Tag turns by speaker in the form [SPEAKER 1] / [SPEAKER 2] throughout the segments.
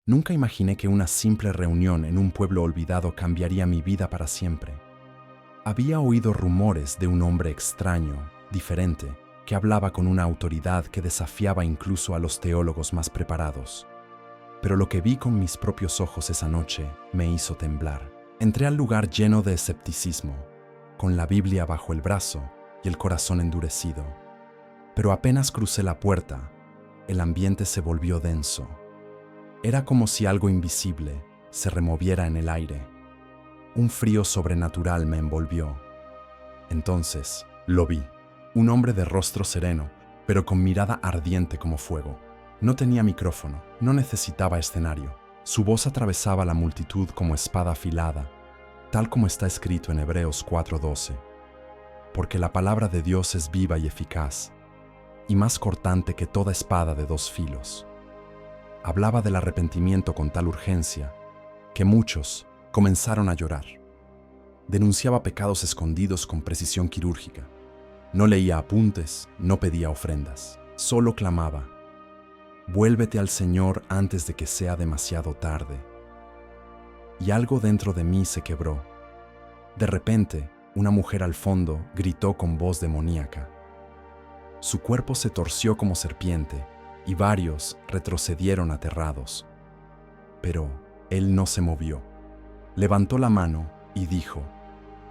[SPEAKER 1] Nunca imaginé que una simple reunión en un pueblo olvidado cambiaría mi vida para siempre. Había oído rumores de un hombre extraño, diferente, que hablaba con una autoridad que desafiaba incluso a los teólogos más preparados. Pero lo que vi con mis propios ojos esa noche me hizo temblar. Entré al lugar lleno de escepticismo, con la Biblia bajo el brazo y el corazón endurecido. Pero apenas crucé la puerta, el ambiente se volvió denso. Era como si algo invisible se removiera en el aire. Un frío sobrenatural me envolvió. Entonces lo vi. Un hombre de rostro sereno, pero con mirada ardiente como fuego. No tenía micrófono, no necesitaba escenario. Su voz atravesaba la multitud como espada afilada, tal como está escrito en Hebreos 4:12. Porque la palabra de Dios es viva y eficaz, y más cortante que toda espada de dos filos. Hablaba del arrepentimiento con tal urgencia que muchos comenzaron a llorar. Denunciaba pecados escondidos con precisión quirúrgica. No leía apuntes, no pedía ofrendas, solo clamaba: vuélvete al Señor antes de que sea demasiado tarde. Y algo dentro de mí se quebró. De repente, una mujer al fondo gritó con voz demoníaca. Su cuerpo se torció como serpiente y varios retrocedieron aterrados. Pero él no se movió. Levantó la mano y dijo: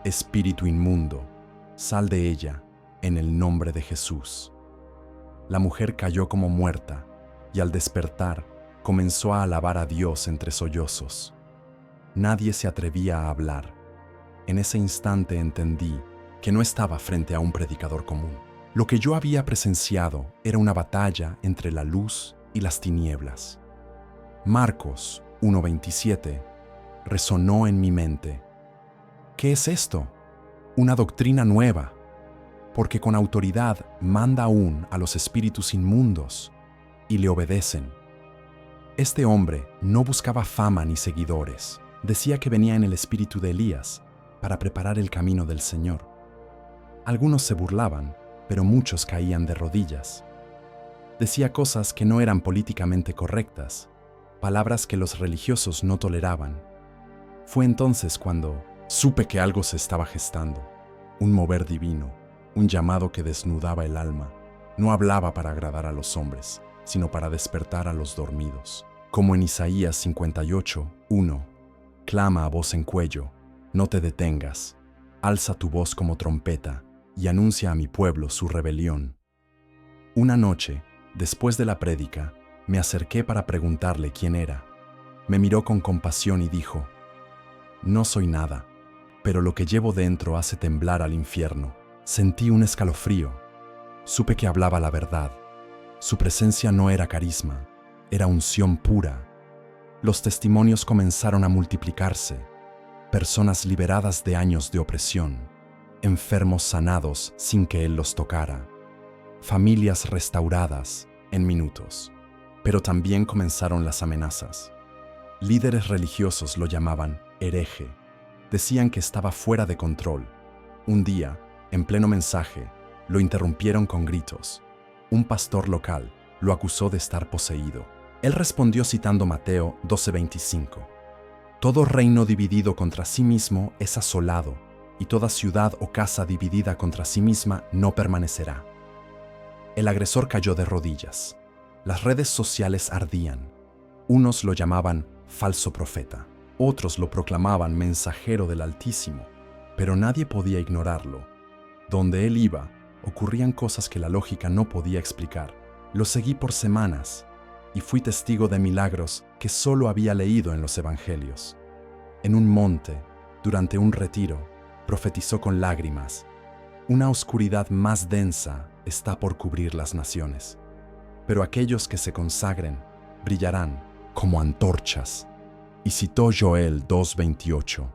[SPEAKER 1] espíritu inmundo, sal de ella en el nombre de Jesús. La mujer cayó como muerta y al despertar comenzó a alabar a Dios entre sollozos. Nadie se atrevía a hablar. En ese instante entendí que no estaba frente a un predicador común. Lo que yo había presenciado era una batalla entre la luz y las tinieblas. Marcos 1:27 resonó en mi mente. ¿Qué es esto? Una doctrina nueva, porque con autoridad manda aún a los espíritus inmundos y le obedecen. Este hombre no buscaba fama ni seguidores. Decía que venía en el espíritu de Elías para preparar el camino del Señor. Algunos se burlaban, pero muchos caían de rodillas. Decía cosas que no eran políticamente correctas, palabras que los religiosos no toleraban. Fue entonces cuando supe que algo se estaba gestando, un mover divino, un llamado que desnudaba el alma. No hablaba para agradar a los hombres, sino para despertar a los dormidos. Como en Isaías 58:1, clama a voz en cuello, no te detengas, alza tu voz como trompeta y anuncia a mi pueblo su rebelión. Una noche, después de la prédica, me acerqué para preguntarle quién era. Me miró con compasión y dijo: no soy nada, pero lo que llevo dentro hace temblar al infierno. Sentí un escalofrío. Supe que hablaba la verdad. Su presencia no era carisma, era unción pura. Los testimonios comenzaron a multiplicarse. Personas liberadas de años de opresión, enfermos sanados sin que él los tocara, familias restauradas en minutos. Pero también comenzaron las amenazas. Líderes religiosos lo llamaban hereje. Decían que estaba fuera de control. Un día, en pleno mensaje, lo interrumpieron con gritos. Un pastor local lo acusó de estar poseído. Él respondió citando Mateo 12:25. Todo reino dividido contra sí mismo es asolado, y toda ciudad o casa dividida contra sí misma no permanecerá. El agresor cayó de rodillas. Las redes sociales ardían. Unos lo llamaban falso profeta, otros lo proclamaban mensajero del Altísimo, pero nadie podía ignorarlo. Donde él iba, ocurrían cosas que la lógica no podía explicar. Lo seguí por semanas y fui testigo de milagros que solo había leído en los evangelios. En un monte, durante un retiro, profetizó con lágrimas: una oscuridad más densa está por cubrir las naciones, pero aquellos que se consagren brillarán como antorchas. Y citó Joel 2:28,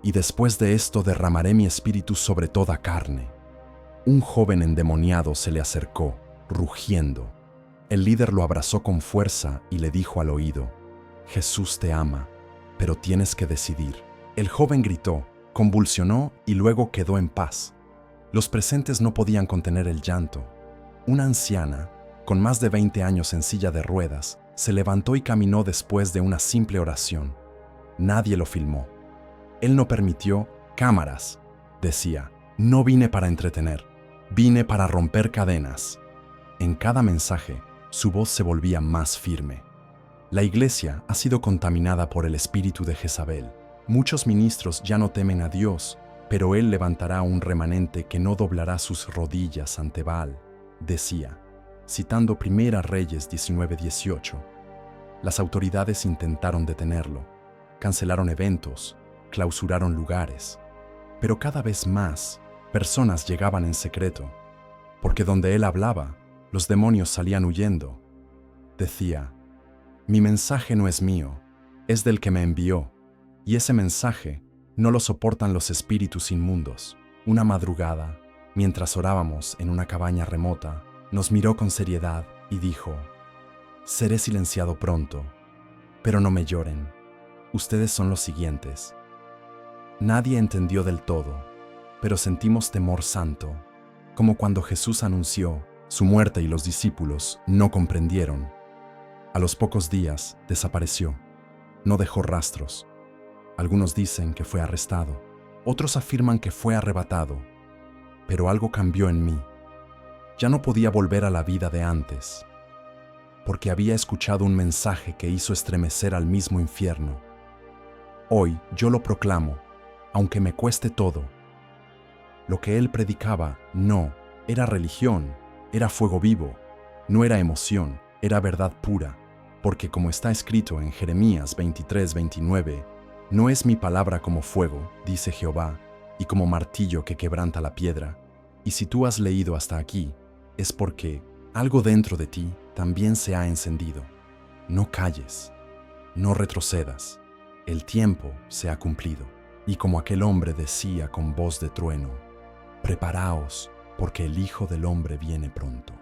[SPEAKER 1] y después de esto derramaré mi espíritu sobre toda carne. Un joven endemoniado se le acercó, rugiendo. El líder lo abrazó con fuerza y le dijo al oído: Jesús te ama, pero tienes que decidir. El joven gritó, convulsionó y luego quedó en paz. Los presentes no podían contener el llanto. Una anciana, con más de 20 años en silla de ruedas, Se levantó y caminó después de una simple oración. Nadie lo filmó. Él no permitió cámaras. Decía, no vine para entretener, vine para romper cadenas. En cada mensaje, su voz se volvía más firme. La iglesia ha sido contaminada por el espíritu de Jezabel. Muchos ministros ya no temen a Dios, pero Él levantará un remanente que no doblará sus rodillas ante Baal, decía, citando 1 Reyes 19:18. Las autoridades intentaron detenerlo, cancelaron eventos, clausuraron lugares, pero cada vez más personas llegaban en secreto, porque donde Él hablaba, los demonios salían huyendo. Decía, mi mensaje no es mío, es del que me envió, y ese mensaje no lo soportan los espíritus inmundos. Una madrugada, mientras orábamos en una cabaña remota, nos miró con seriedad y dijo, seré silenciado pronto, pero no me lloren. Ustedes son los siguientes. Nadie entendió del todo, pero sentimos temor santo, como cuando Jesús anunció su muerte y los discípulos no comprendieron. A los pocos días desapareció, no dejó rastros. Algunos dicen que fue arrestado, otros afirman que fue arrebatado, pero algo cambió en mí. Ya no podía volver a la vida de antes, porque había escuchado un mensaje que hizo estremecer al mismo infierno. Hoy yo lo proclamo, aunque me cueste todo. Lo que él predicaba no era religión, era fuego vivo, no era emoción, era verdad pura, porque como está escrito en Jeremías 23:29, no es mi palabra como fuego, dice Jehová, y como martillo que quebranta la piedra. Y si tú has leído hasta aquí, es porque algo dentro de ti también se ha encendido. No calles, no retrocedas, el tiempo se ha cumplido. Y como aquel hombre decía con voz de trueno, preparaos, porque el Hijo del Hombre viene pronto.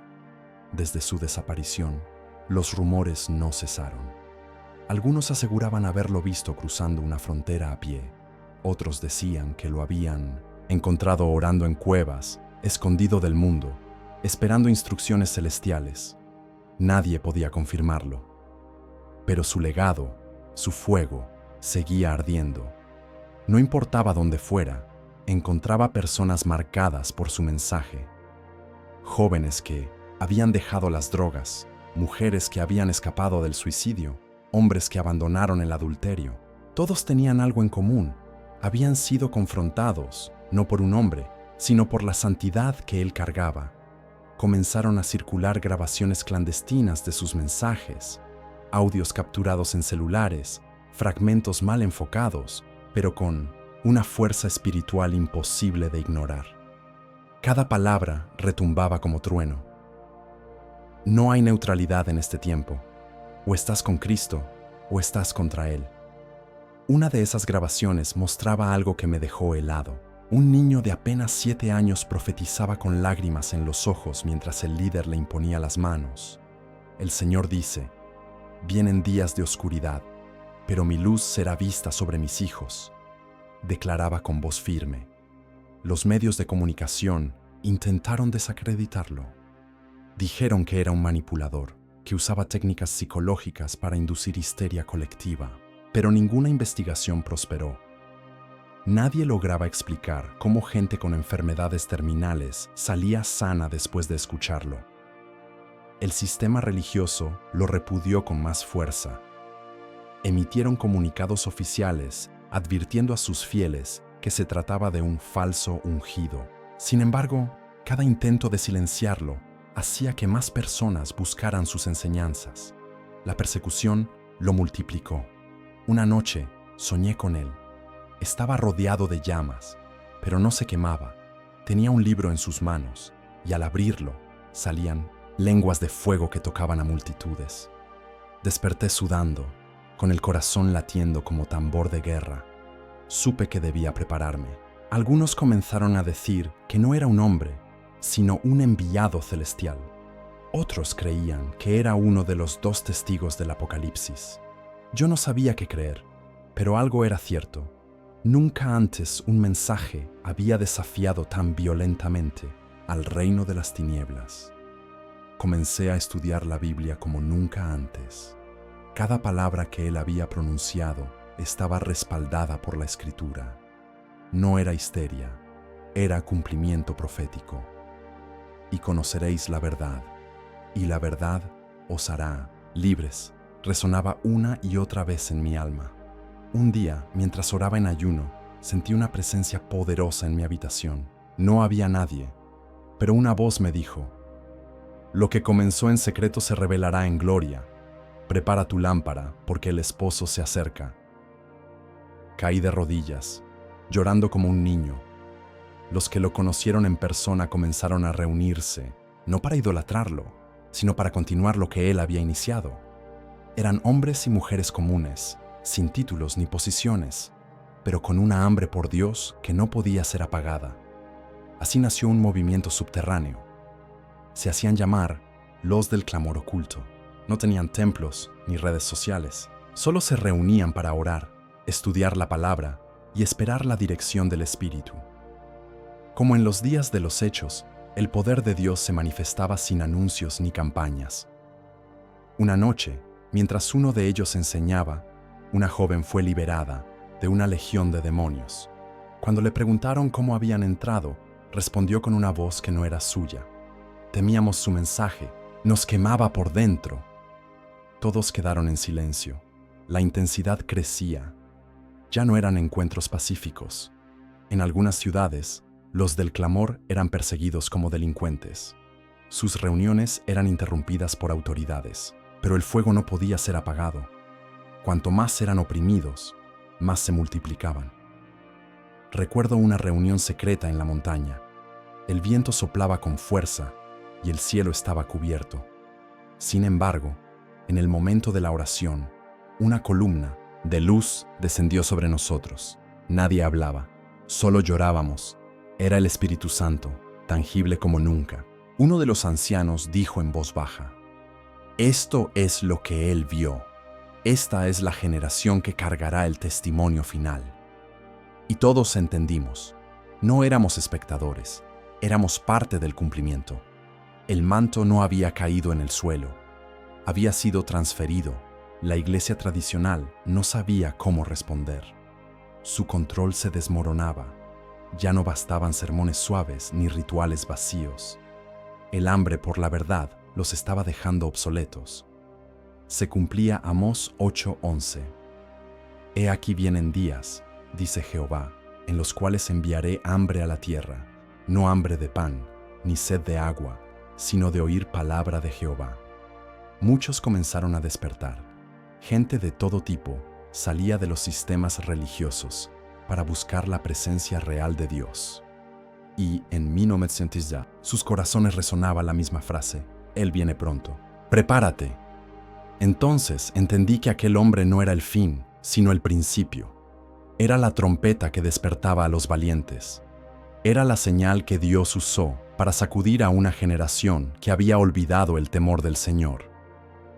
[SPEAKER 1] Desde su desaparición, los rumores no cesaron. Algunos aseguraban haberlo visto cruzando una frontera a pie. Otros decían que lo habían encontrado orando en cuevas, escondido del mundo, esperando instrucciones celestiales. Nadie podía confirmarlo. Pero su legado, su fuego, seguía ardiendo. No importaba dónde fuera, encontraba personas marcadas por su mensaje. Jóvenes que habían dejado las drogas, mujeres que habían escapado del suicidio, hombres que abandonaron el adulterio. Todos tenían algo en común. Habían sido confrontados, no por un hombre, sino por la santidad que él cargaba. Comenzaron a circular grabaciones clandestinas de sus mensajes, audios capturados en celulares, fragmentos mal enfocados, pero con una fuerza espiritual imposible de ignorar. Cada palabra retumbaba como trueno. No hay neutralidad en este tiempo. O estás con Cristo, o estás contra Él. Una de esas grabaciones mostraba algo que me dejó helado. Un niño de apenas 7 años profetizaba con lágrimas en los ojos mientras el líder le imponía las manos. El Señor dice, vienen días de oscuridad, pero mi luz será vista sobre mis hijos, declaraba con voz firme. Los medios de comunicación intentaron desacreditarlo. Dijeron que era un manipulador, que usaba técnicas psicológicas para inducir histeria colectiva, pero ninguna investigación prosperó. Nadie lograba explicar cómo gente con enfermedades terminales salía sana después de escucharlo. El sistema religioso lo repudió con más fuerza. Emitieron comunicados oficiales advirtiendo a sus fieles que se trataba de un falso ungido. Sin embargo, cada intento de silenciarlo hacía que más personas buscaran sus enseñanzas. La persecución lo multiplicó. Una noche soñé con él. Estaba rodeado de llamas, pero no se quemaba. Tenía un libro en sus manos y al abrirlo salían lenguas de fuego que tocaban a multitudes. Desperté sudando, con el corazón latiendo como tambor de guerra. Supe que debía prepararme. Algunos comenzaron a decir que no era un hombre, sino un enviado celestial. Otros creían que era uno de los 2 testigos del Apocalipsis. Yo no sabía qué creer, pero algo era cierto. Nunca antes un mensaje había desafiado tan violentamente al reino de las tinieblas. Comencé a estudiar la Biblia como nunca antes. Cada palabra que él había pronunciado estaba respaldada por la Escritura. No era histeria, era cumplimiento profético. Y conoceréis la verdad, y la verdad os hará libres. Resonaba una y otra vez en mi alma. Un día, mientras oraba en ayuno, sentí una presencia poderosa en mi habitación. No había nadie, pero una voz me dijo: lo que comenzó en secreto se revelará en gloria. Prepara tu lámpara, porque el esposo se acerca. Caí de rodillas, llorando como un niño. Los que lo conocieron en persona comenzaron a reunirse, no para idolatrarlo, sino para continuar lo que él había iniciado. Eran hombres y mujeres comunes, sin títulos ni posiciones, pero con una hambre por Dios que no podía ser apagada. Así nació un movimiento subterráneo. Se hacían llamar los del clamor oculto. No tenían templos ni redes sociales. Solo se reunían para orar, estudiar la palabra y esperar la dirección del Espíritu. Como en los días de los Hechos, el poder de Dios se manifestaba sin anuncios ni campañas. Una noche, mientras uno de ellos enseñaba, una joven fue liberada de una legión de demonios. Cuando le preguntaron cómo habían entrado, respondió con una voz que no era suya. Temíamos su mensaje, nos quemaba por dentro. Todos quedaron en silencio. La intensidad crecía. Ya no eran encuentros pacíficos. En algunas ciudades, los del clamor eran perseguidos como delincuentes. Sus reuniones eran interrumpidas por autoridades, pero el fuego no podía ser apagado. Cuanto más eran oprimidos, más se multiplicaban. Recuerdo una reunión secreta en la montaña. El viento soplaba con fuerza y el cielo estaba cubierto. Sin embargo, en el momento de la oración, una columna de luz descendió sobre nosotros. Nadie hablaba, solo llorábamos. Era el Espíritu Santo, tangible como nunca. Uno de los ancianos dijo en voz baja: esto es lo que él vio. Esta es la generación que cargará el testimonio final. Y todos entendimos. No éramos espectadores, éramos parte del cumplimiento. El manto no había caído en el suelo, había sido transferido. La iglesia tradicional no sabía cómo responder. Su control se desmoronaba. Ya no bastaban sermones suaves ni rituales vacíos. El hambre por la verdad los estaba dejando obsoletos. Se cumplía Amós 8:11. He aquí vienen días, dice Jehová, en los cuales enviaré hambre a la tierra, no hambre de pan, ni sed de agua, sino de oír palabra de Jehová. Muchos comenzaron a despertar. Gente de todo tipo salía de los sistemas religiosos para buscar la presencia real de Dios. Y en 1900 sus corazones resonaba la misma frase: Él viene pronto. ¡Prepárate! Entonces entendí que aquel hombre no era el fin, sino el principio. Era la trompeta que despertaba a los valientes. Era la señal que Dios usó para sacudir a una generación que había olvidado el temor del Señor.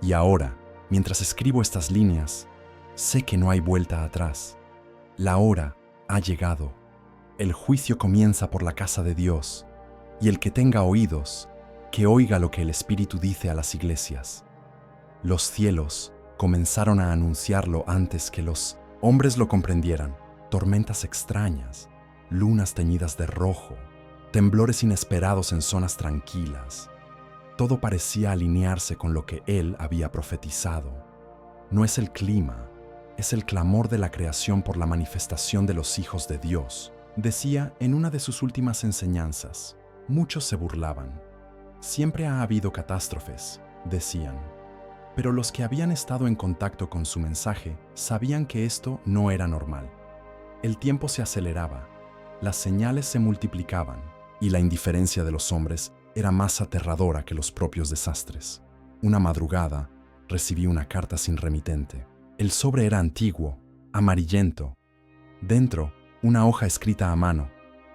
[SPEAKER 1] Y ahora, mientras escribo estas líneas, sé que no hay vuelta atrás. La hora ha llegado. El juicio comienza por la casa de Dios, y el que tenga oídos, que oiga lo que el Espíritu dice a las iglesias. Los cielos comenzaron a anunciarlo antes que los hombres lo comprendieran. Tormentas extrañas, lunas teñidas de rojo, temblores inesperados en zonas tranquilas. Todo parecía alinearse con lo que él había profetizado. No es el clima, es el clamor de la creación por la manifestación de los hijos de Dios, decía en una de sus últimas enseñanzas. Muchos se burlaban. Siempre ha habido catástrofes, decían. Pero los que habían estado en contacto con su mensaje sabían que esto no era normal. El tiempo se aceleraba, las señales se multiplicaban y la indiferencia de los hombres era más aterradora que los propios desastres. Una madrugada recibí una carta sin remitente. El sobre era antiguo, amarillento. Dentro, una hoja escrita a mano.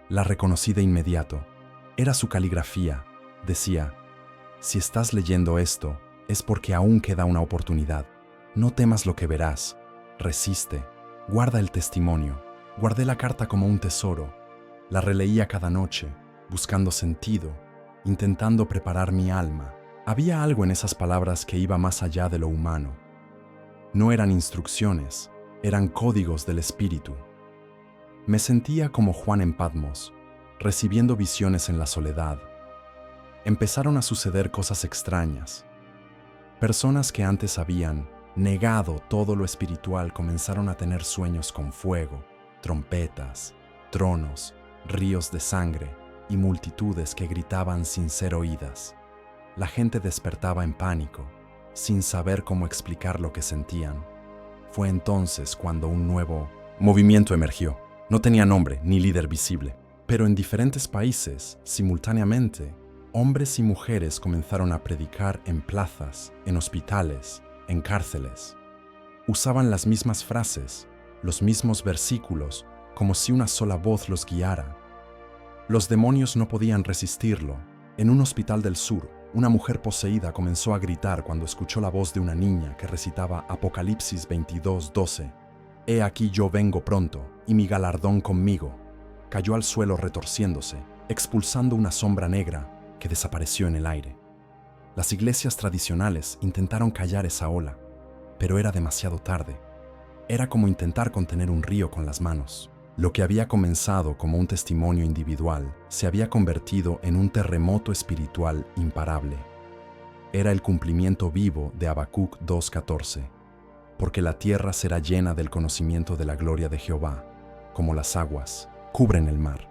[SPEAKER 1] La reconocí de inmediato. Era su caligrafía. Decía: si estás leyendo esto, es porque aún queda una oportunidad. No temas lo que verás. Resiste. Guarda el testimonio. Guardé la carta como un tesoro. La releía cada noche, buscando sentido, intentando preparar mi alma. Había algo en esas palabras que iba más allá de lo humano. No eran instrucciones, eran códigos del espíritu. Me sentía como Juan en Patmos, recibiendo visiones en la soledad. Empezaron a suceder cosas extrañas. Personas que antes habían negado todo lo espiritual comenzaron a tener sueños con fuego, trompetas, tronos, ríos de sangre y multitudes que gritaban sin ser oídas. La gente despertaba en pánico, sin saber cómo explicar lo que sentían. Fue entonces cuando un nuevo movimiento emergió. No tenía nombre ni líder visible, pero en diferentes países, simultáneamente, hombres y mujeres comenzaron a predicar en plazas, en hospitales, en cárceles. Usaban las mismas frases, los mismos versículos, como si una sola voz los guiara. Los demonios no podían resistirlo. En un hospital del sur, una mujer poseída comenzó a gritar cuando escuchó la voz de una niña que recitaba Apocalipsis 22:12. «He aquí yo vengo pronto, y mi galardón conmigo». Cayó al suelo retorciéndose, expulsando una sombra negra que desapareció en el aire. Las iglesias tradicionales intentaron callar esa ola, pero era demasiado tarde. Era como intentar contener un río con las manos. Lo que había comenzado como un testimonio individual se había convertido en un terremoto espiritual imparable. Era el cumplimiento vivo de Habacuc 2:14, porque la tierra será llena del conocimiento de la gloria de Jehová, como las aguas cubren el mar.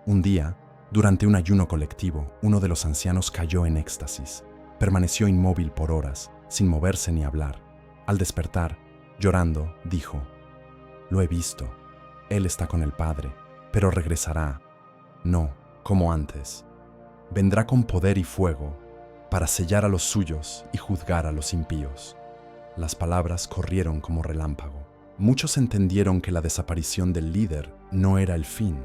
[SPEAKER 1] Un día, durante un ayuno colectivo, uno de los ancianos cayó en éxtasis. Permaneció inmóvil por horas, sin moverse ni hablar. Al despertar, llorando, dijo: «Lo he visto. Él está con el Padre, pero regresará. No, como antes. Vendrá con poder y fuego, para sellar a los suyos y juzgar a los impíos». Las palabras corrieron como relámpago. Muchos entendieron que la desaparición del líder no era el fin,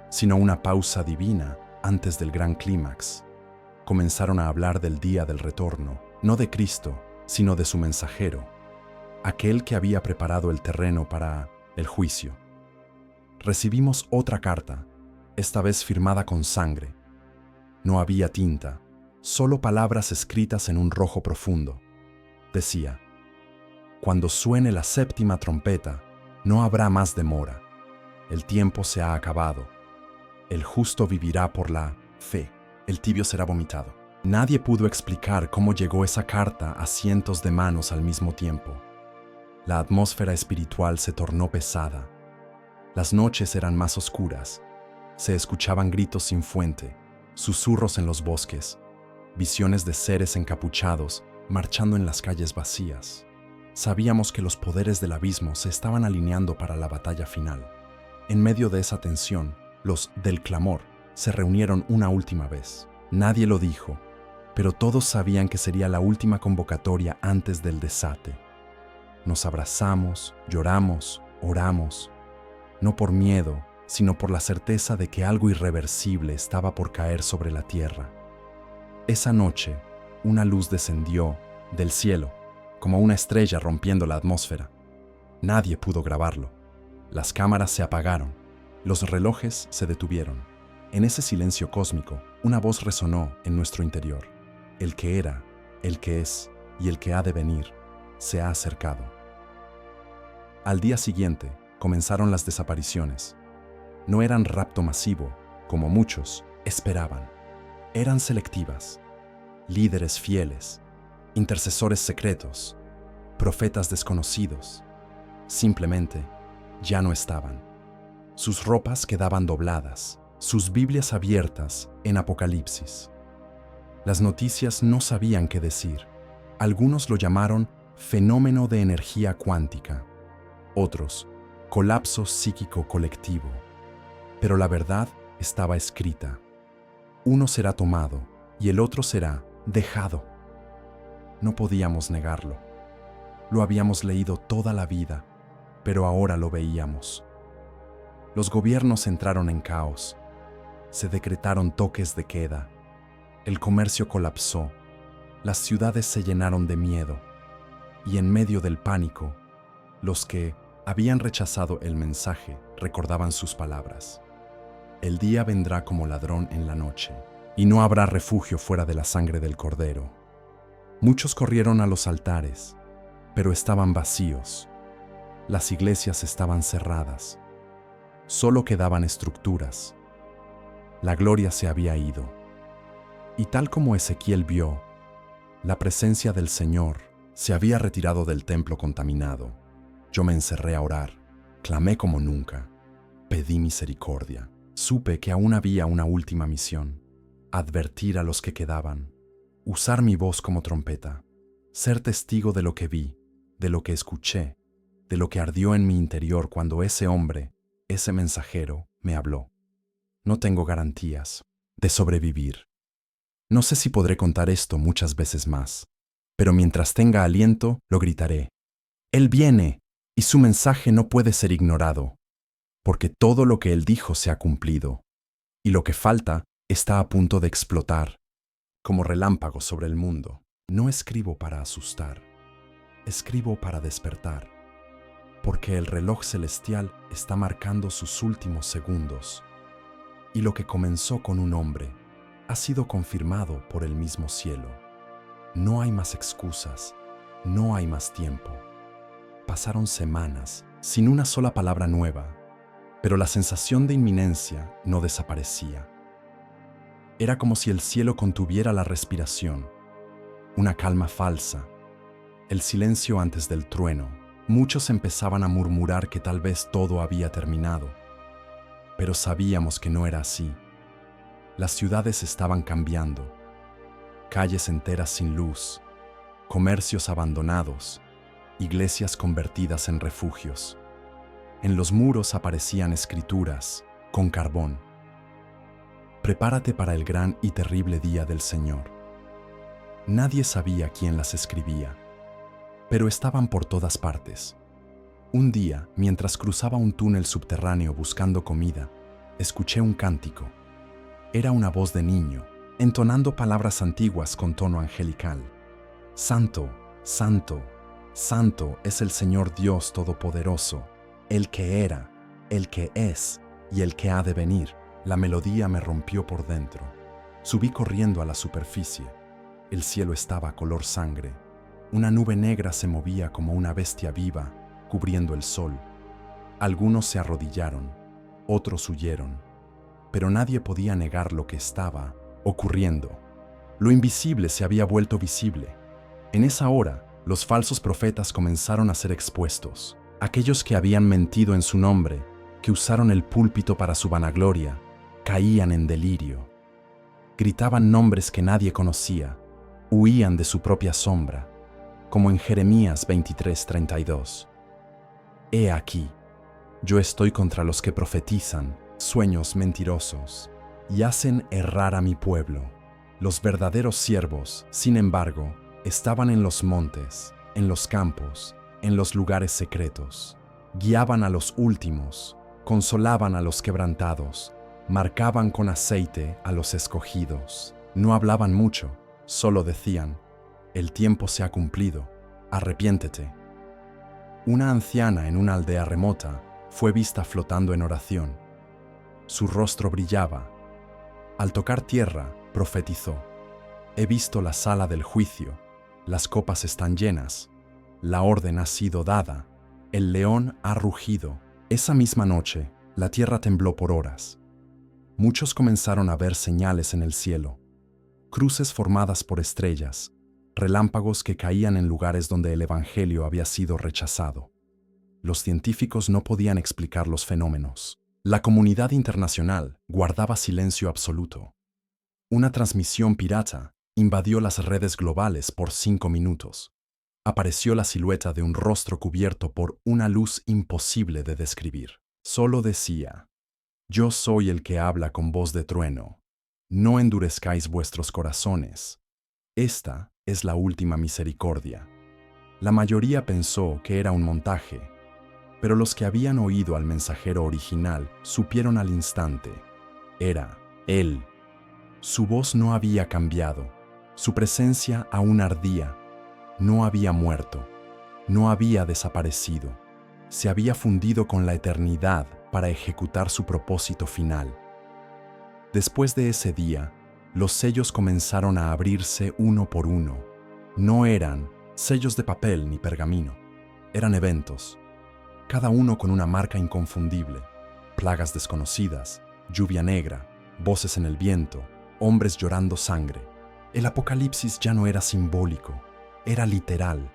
[SPEAKER 1] sino una pausa divina antes del gran clímax. Comenzaron a hablar del día del retorno, no de Cristo, sino de su mensajero, aquel que había preparado el terreno para el juicio. Recibimos otra carta, esta vez firmada con sangre. No había tinta, solo palabras escritas en un rojo profundo. Decía: «Cuando suene la séptima trompeta, no habrá más demora. El tiempo se ha acabado. El justo vivirá por la fe. El tibio será vomitado». Nadie pudo explicar cómo llegó esa carta a cientos de manos al mismo tiempo. La atmósfera espiritual se tornó pesada. Las noches eran más oscuras. Se escuchaban gritos sin fuente, susurros en los bosques, visiones de seres encapuchados marchando en las calles vacías. Sabíamos que los poderes del abismo se estaban alineando para la batalla final. En medio de esa tensión, los del clamor se reunieron una última vez. Nadie lo dijo, pero todos sabían que sería la última convocatoria antes del desate. Nos abrazamos, lloramos, oramos, no por miedo, sino por la certeza de que algo irreversible estaba por caer sobre la tierra. Esa noche, una luz descendió del cielo, como una estrella rompiendo la atmósfera. Nadie pudo grabarlo. Las cámaras se apagaron, los relojes se detuvieron. En ese silencio cósmico, una voz resonó en nuestro interior. El que era, el que es y el que ha de venir, se ha acercado. Al día siguiente, comenzaron las desapariciones. No eran rapto masivo, como muchos esperaban. Eran selectivas. Líderes fieles, intercesores secretos, profetas desconocidos, simplemente ya no estaban. Sus ropas quedaban dobladas, sus Biblias abiertas en Apocalipsis. Las noticias no sabían qué decir. Algunos lo llamaron fenómeno de energía cuántica, otros colapso psíquico colectivo. Pero la verdad estaba escrita. Uno será tomado y el otro será dejado. No podíamos negarlo. Lo habíamos leído toda la vida, pero ahora lo veíamos. Los gobiernos entraron en caos. Se decretaron toques de queda. El comercio colapsó. Las ciudades se llenaron de miedo. Y en medio del pánico, los que habían rechazado el mensaje recordaban sus palabras. El día vendrá como ladrón en la noche, y no habrá refugio fuera de la sangre del Cordero. Muchos corrieron a los altares, pero estaban vacíos. Las iglesias estaban cerradas. Solo quedaban estructuras. La gloria se había ido. Y tal como Ezequiel vio, la presencia del Señor se había retirado del templo contaminado. Yo me encerré a orar, clamé como nunca, pedí misericordia. Supe que aún había una última misión: advertir a los que quedaban, usar mi voz como trompeta, ser testigo de lo que vi, de lo que escuché, de lo que ardió en mi interior cuando ese hombre, ese mensajero, me habló. No tengo garantías de sobrevivir. No sé si podré contar esto muchas veces más, pero mientras tenga aliento, lo gritaré. Él viene, y su mensaje no puede ser ignorado, porque todo lo que él dijo se ha cumplido, y lo que falta está a punto de explotar, como relámpagos sobre el mundo. No escribo para asustar, escribo para despertar, porque el reloj celestial está marcando sus últimos segundos, y lo que comenzó con un hombre ha sido confirmado por el mismo cielo. No hay más excusas, no hay más tiempo. Pasaron semanas sin una sola palabra nueva, pero la sensación de inminencia no desaparecía. Era como si el cielo contuviera la respiración, una calma falsa, el silencio antes del trueno. Muchos empezaban a murmurar que tal vez todo había terminado, pero sabíamos que no era así. Las ciudades estaban cambiando, calles enteras sin luz, comercios abandonados, iglesias convertidas en refugios. En los muros aparecían escrituras con carbón. Prepárate para el gran y terrible día del Señor. Nadie sabía quién las escribía, pero estaban por todas partes. Un día, mientras cruzaba un túnel subterráneo buscando comida, escuché un cántico. Era una voz de niño, entonando palabras antiguas con tono angelical. Santo, santo, santo es el Señor Dios Todopoderoso, el que era, el que es y el que ha de venir. La melodía me rompió por dentro. Subí corriendo a la superficie. El cielo estaba color sangre. Una nube negra se movía como una bestia viva, cubriendo el sol. Algunos se arrodillaron, otros huyeron, pero nadie podía negar lo que estaba ocurriendo. Lo invisible se había vuelto visible. En esa hora, los falsos profetas comenzaron a ser expuestos. Aquellos que habían mentido en su nombre, que usaron el púlpito para su vanagloria, caían en delirio. Gritaban nombres que nadie conocía, huían de su propia sombra, como en Jeremías 23:32. He aquí, yo estoy contra los que profetizan sueños mentirosos y hacen errar a mi pueblo. Los verdaderos siervos, sin embargo, estaban en los montes, en los campos, en los lugares secretos. Guiaban a los últimos, consolaban a los quebrantados, marcaban con aceite a los escogidos. No hablaban mucho, solo decían: el tiempo se ha cumplido, arrepiéntete. Una anciana en una aldea remota fue vista flotando en oración. Su rostro brillaba. Al tocar tierra, profetizó: he visto la sala del juicio, las copas están llenas, la orden ha sido dada, el león ha rugido. Esa misma noche, la tierra tembló por horas. Muchos comenzaron a ver señales en el cielo, cruces formadas por estrellas, relámpagos que caían en lugares donde el evangelio había sido rechazado. Los científicos no podían explicar los fenómenos. La comunidad internacional guardaba silencio absoluto. Una transmisión pirata invadió las redes globales por 5 minutos. Apareció la silueta de un rostro cubierto por una luz imposible de describir. Solo decía: yo soy el que habla con voz de trueno. No endurezcáis vuestros corazones. Esta es la última misericordia. La mayoría pensó que era un montaje, pero los que habían oído al mensajero original supieron al instante. Era él. Su voz no había cambiado, su presencia aún ardía. No había muerto, no había desaparecido. Se había fundido con la eternidad para ejecutar su propósito final. Después de ese día, los sellos comenzaron a abrirse uno por uno. No eran sellos de papel ni pergamino. Eran eventos, cada uno con una marca inconfundible, plagas desconocidas, lluvia negra, voces en el viento, hombres llorando sangre. El apocalipsis ya no era simbólico, era literal.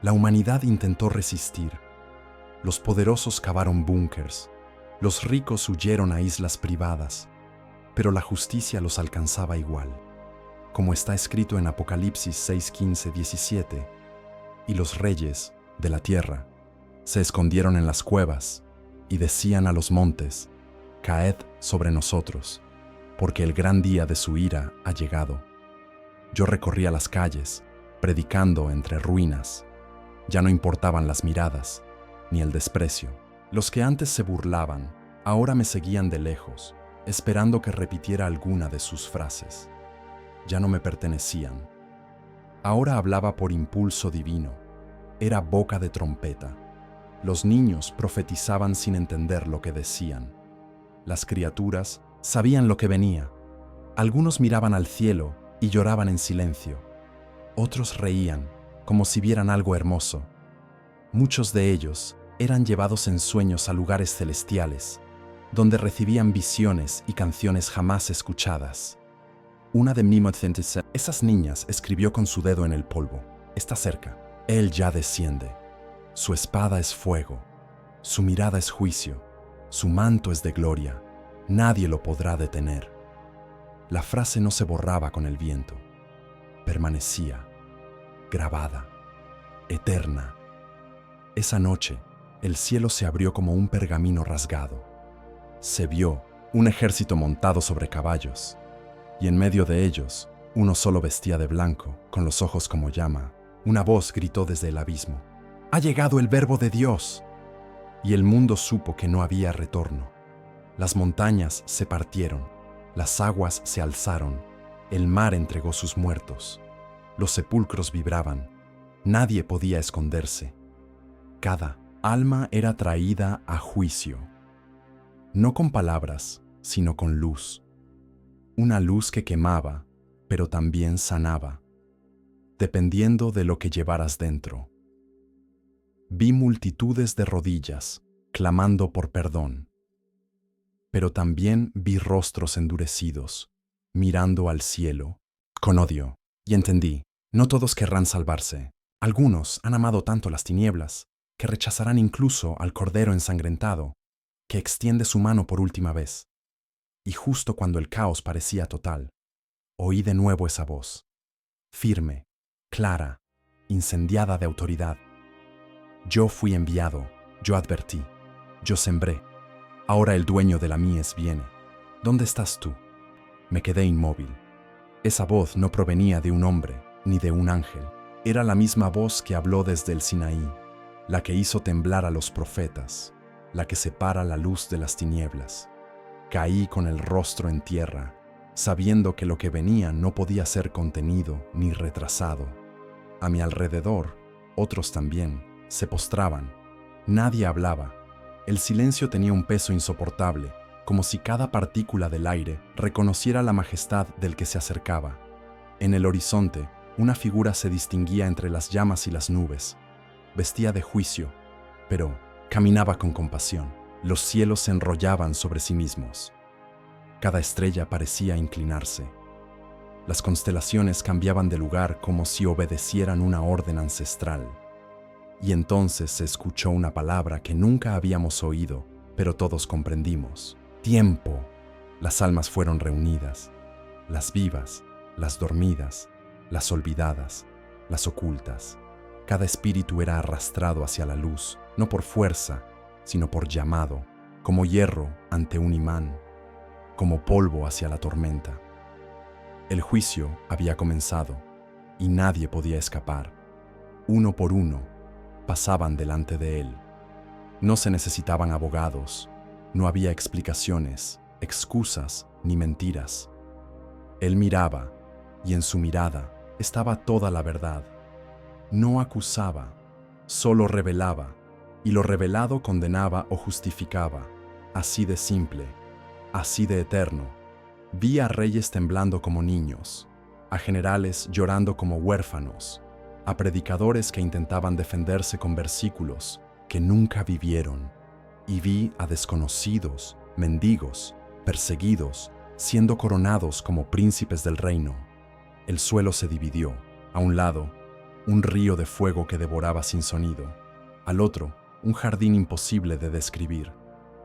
[SPEAKER 1] La humanidad intentó resistir. Los poderosos cavaron búnkers, los ricos huyeron a islas privadas, pero la justicia los alcanzaba igual, como está escrito en Apocalipsis 6:15-17, y los reyes de la tierra se escondieron en las cuevas y decían a los montes: caed sobre nosotros, porque el gran día de su ira ha llegado. Yo recorría las calles, predicando entre ruinas. Ya no importaban las miradas, ni el desprecio. Los que antes se burlaban, ahora me seguían de lejos, esperando que repitiera alguna de sus frases. Ya no me pertenecían. Ahora hablaba por impulso divino. Era boca de trompeta. Los niños profetizaban sin entender lo que decían. Las criaturas sabían lo que venía. Algunos miraban al cielo y lloraban en silencio. Otros reían, como si vieran algo hermoso. Muchos de ellos eran llevados en sueños a lugares celestiales, donde recibían visiones y canciones jamás escuchadas. Una de 1900, esas niñas escribió con su dedo en el polvo: está cerca, Él ya desciende. Su espada es fuego, su mirada es juicio, su manto es de gloria, nadie lo podrá detener. La frase no se borraba con el viento, permanecía, grabada, eterna. Esa noche, el cielo se abrió como un pergamino rasgado. Se vio un ejército montado sobre caballos, y en medio de ellos, uno solo vestía de blanco, con los ojos como llama. Una voz gritó desde el abismo: ¡ha llegado el Verbo de Dios! Y el mundo supo que no había retorno. Las montañas se partieron, las aguas se alzaron, el mar entregó sus muertos. Los sepulcros vibraban, nadie podía esconderse. Cada alma era traída a juicio, no con palabras, sino con luz. Una luz que quemaba, pero también sanaba, dependiendo de lo que llevaras dentro. Vi multitudes de rodillas, clamando por perdón. Pero también vi rostros endurecidos, mirando al cielo, con odio. Y entendí, no todos querrán salvarse. Algunos han amado tanto las tinieblas, que rechazarán incluso al Cordero ensangrentado, que extiende su mano por última vez. Y justo cuando el caos parecía total, oí de nuevo esa voz, firme, clara, incendiada de autoridad. Yo fui enviado, yo advertí, yo sembré. Ahora el dueño de la mies viene. ¿Dónde estás tú? Me quedé inmóvil. Esa voz no provenía de un hombre, ni de un ángel. Era la misma voz que habló desde el Sinaí, la que hizo temblar a los profetas, la que separa la luz de las tinieblas. Caí con el rostro en tierra, sabiendo que lo que venía no podía ser contenido ni retrasado. A mi alrededor, otros también se postraban. Nadie hablaba. El silencio tenía un peso insoportable, como si cada partícula del aire reconociera la majestad del que se acercaba. En el horizonte, una figura se distinguía entre las llamas y las nubes. Vestía de juicio, pero caminaba con compasión. Los cielos se enrollaban sobre sí mismos. Cada estrella parecía inclinarse. Las constelaciones cambiaban de lugar como si obedecieran una orden ancestral. Y entonces se escuchó una palabra que nunca habíamos oído, pero todos comprendimos. Tiempo. Las almas fueron reunidas, las vivas, las dormidas, las olvidadas, las ocultas. Cada espíritu era arrastrado hacia la luz, no por fuerza, sino por llamado, como hierro ante un imán, como polvo hacia la tormenta. El juicio había comenzado, y nadie podía escapar. Uno por uno, pasaban delante de él. No se necesitaban abogados, no había explicaciones, excusas ni mentiras. Él miraba, y en su mirada estaba toda la verdad. No acusaba, solo revelaba, y lo revelado condenaba o justificaba. Así de simple, así de eterno. Vi a reyes temblando como niños, a generales llorando como huérfanos, a predicadores que intentaban defenderse con versículos que nunca vivieron, y vi a desconocidos, mendigos, perseguidos, siendo coronados como príncipes del reino. El suelo se dividió. A un lado, un río de fuego que devoraba sin sonido. Al otro, un jardín imposible de describir,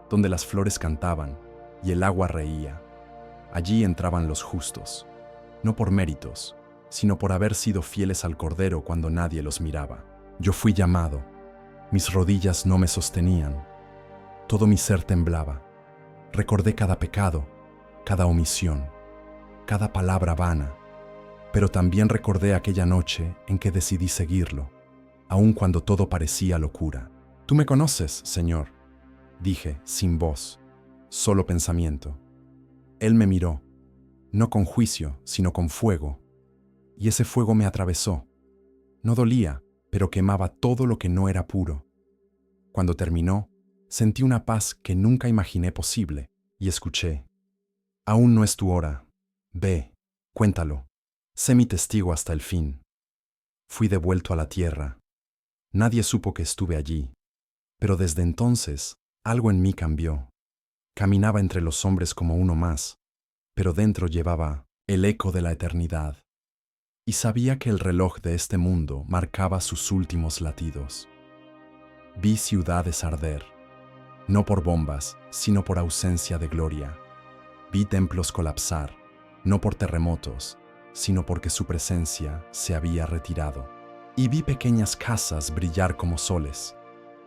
[SPEAKER 1] donde las flores cantaban y el agua reía. Allí entraban los justos, no por méritos, sino por haber sido fieles al Cordero cuando nadie los miraba. Yo fui llamado. Mis rodillas no me sostenían. Todo mi ser temblaba. Recordé cada pecado, cada omisión, cada palabra vana, pero también recordé aquella noche en que decidí seguirlo, aun cuando todo parecía locura. «Tú me conoces, Señor», dije, sin voz, solo pensamiento. Él me miró, no con juicio, sino con fuego, y ese fuego me atravesó. No dolía, pero quemaba todo lo que no era puro. Cuando terminó, sentí una paz que nunca imaginé posible, y escuché: «Aún no es tu hora. Ve, cuéntalo. Sé mi testigo hasta el fin». Fui devuelto a la tierra. Nadie supo que estuve allí, pero desde entonces algo en mí cambió. Caminaba entre los hombres como uno más, pero dentro llevaba el eco de la eternidad. Y sabía que el reloj de este mundo marcaba sus últimos latidos. Vi ciudades arder, no por bombas, sino por ausencia de gloria. Vi templos colapsar, no por terremotos, sino porque su presencia se había retirado. Y vi pequeñas casas brillar como soles,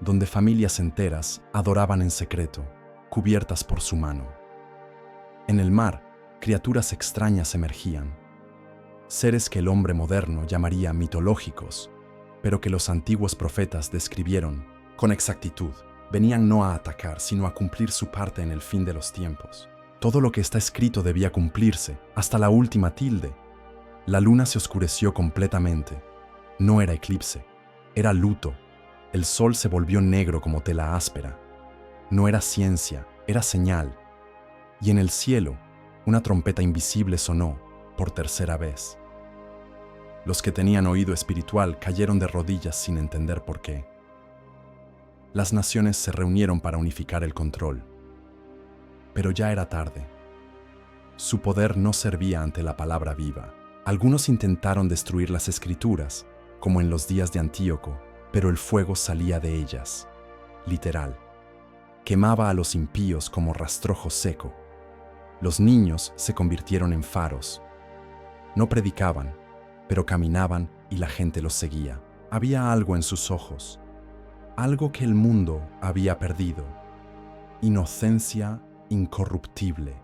[SPEAKER 1] donde familias enteras adoraban en secreto, cubiertas por su mano. En el mar, criaturas extrañas emergían, seres que el hombre moderno llamaría mitológicos, pero que los antiguos profetas describieron con exactitud. Venían no a atacar, sino a cumplir su parte en el fin de los tiempos. Todo lo que está escrito debía cumplirse, hasta la última tilde. La luna se oscureció completamente. No era eclipse, era luto. El sol se volvió negro como tela áspera. No era ciencia, era señal. Y en el cielo, una trompeta invisible sonó por tercera vez. Los que tenían oído espiritual cayeron de rodillas sin entender por qué. Las naciones se reunieron para unificar el control. Pero ya era tarde. Su poder no servía ante la palabra viva. Algunos intentaron destruir las escrituras, como en los días de Antíoco, pero el fuego salía de ellas, literal. Quemaba a los impíos como rastrojo seco. Los niños se convirtieron en faros. No predicaban, pero caminaban y la gente los seguía. Había algo en sus ojos, algo que el mundo había perdido: inocencia incorruptible.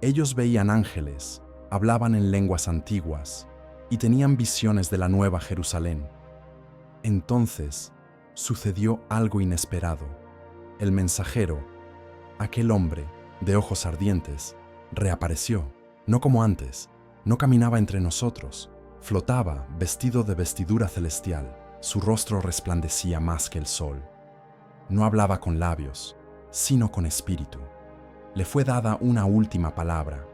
[SPEAKER 1] Ellos veían ángeles, hablaban en lenguas antiguas y tenían visiones de la nueva Jerusalén. Entonces sucedió algo inesperado. El mensajero, aquel hombre de ojos ardientes, reapareció, no como antes. No caminaba entre nosotros, flotaba vestido de vestidura celestial. Su rostro resplandecía más que el sol. No hablaba con labios, sino con espíritu. Le fue dada una última palabra,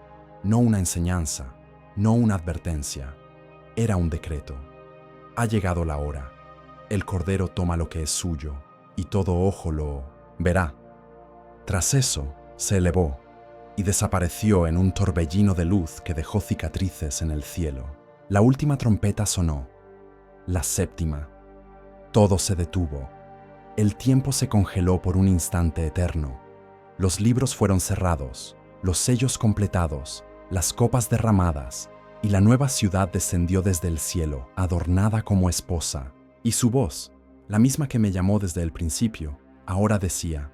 [SPEAKER 1] no una enseñanza, no una advertencia. Era un decreto. Ha llegado la hora. El Cordero toma lo que es suyo, y todo ojo lo verá. Tras eso, se elevó y desapareció en un torbellino de luz que dejó cicatrices en el cielo. La última trompeta sonó, la séptima. Todo se detuvo. El tiempo se congeló por un instante eterno. Los libros fueron cerrados, los sellos completados, las copas derramadas, y la nueva ciudad descendió desde el cielo, adornada como esposa. Y su voz, la misma que me llamó desde el principio, ahora decía: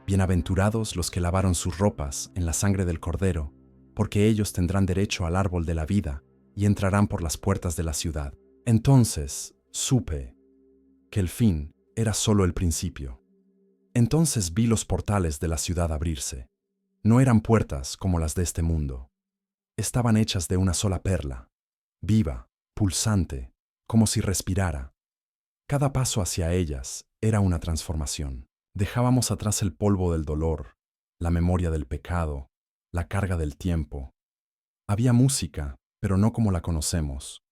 [SPEAKER 1] «Bienaventurados los que lavaron sus ropas en la sangre del Cordero, porque ellos tendrán derecho al árbol de la vida y entrarán por las puertas de la ciudad». Entonces supe que el fin era solo el principio. Entonces vi los portales de la ciudad abrirse. No eran puertas como las de este mundo. Estaban hechas de una sola perla, viva, pulsante, como si respirara. Cada paso hacia ellas era una transformación. Dejábamos atrás el polvo del dolor, la memoria del pecado, la carga del tiempo. Había música, pero no como la conocemos.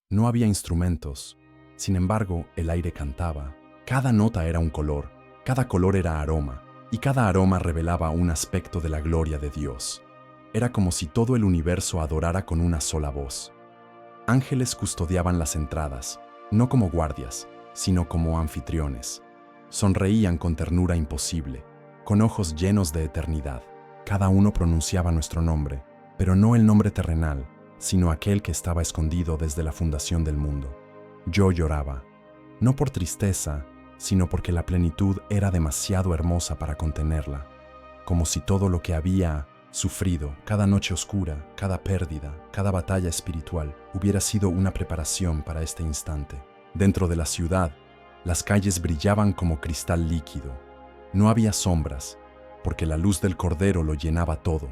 [SPEAKER 1] No había instrumentos. Sin embargo, el aire cantaba. Cada nota era un color, cada color era aroma, y cada aroma revelaba un aspecto de la gloria de Dios. Era como si todo el universo adorara con una sola voz. Ángeles custodiaban las entradas, no como guardias, sino como anfitriones. Sonreían con ternura imposible, con ojos llenos de eternidad. Cada uno pronunciaba nuestro nombre, pero no el nombre terrenal, sino aquel que estaba escondido desde la fundación del mundo. Yo lloraba, no por tristeza, sino porque la plenitud era demasiado hermosa para contenerla, como si todo lo que había sufrido, cada noche oscura, cada pérdida, cada batalla espiritual, hubiera sido una preparación para este instante. Dentro de la ciudad, las calles brillaban como cristal líquido. No había sombras, porque la luz del Cordero lo llenaba todo.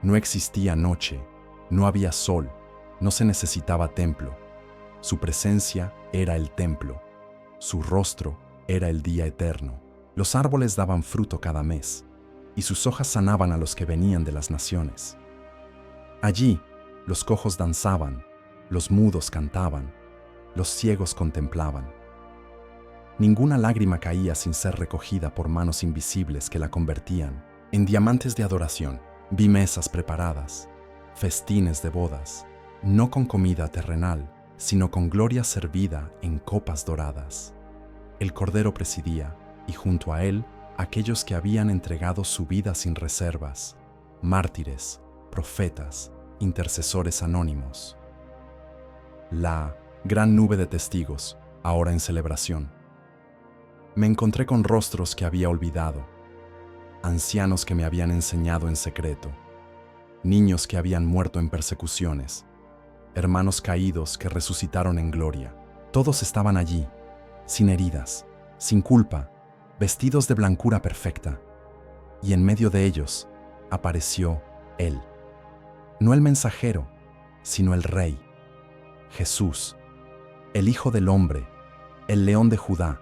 [SPEAKER 1] No existía noche, no había sol, no se necesitaba templo. Su presencia era el templo, su rostro era el día eterno. Los árboles daban fruto cada mes, y sus hojas sanaban a los que venían de las naciones. Allí, los cojos danzaban, los mudos cantaban, los ciegos contemplaban. Ninguna lágrima caía sin ser recogida por manos invisibles que la convertían en diamantes de adoración. Vi mesas preparadas, festines de bodas, no con comida terrenal, sino con gloria servida en copas doradas. El Cordero presidía, y junto a él, aquellos que habían entregado su vida sin reservas, mártires, profetas, intercesores anónimos. La gran nube de testigos, ahora en celebración. Me encontré con rostros que había olvidado, ancianos que me habían enseñado en secreto, niños que habían muerto en persecuciones, hermanos caídos que resucitaron en gloria. Todos estaban allí, sin heridas, sin culpa, vestidos de blancura perfecta, y en medio de ellos apareció Él. No el mensajero, sino el Rey, Jesús, el Hijo del Hombre, el León de Judá,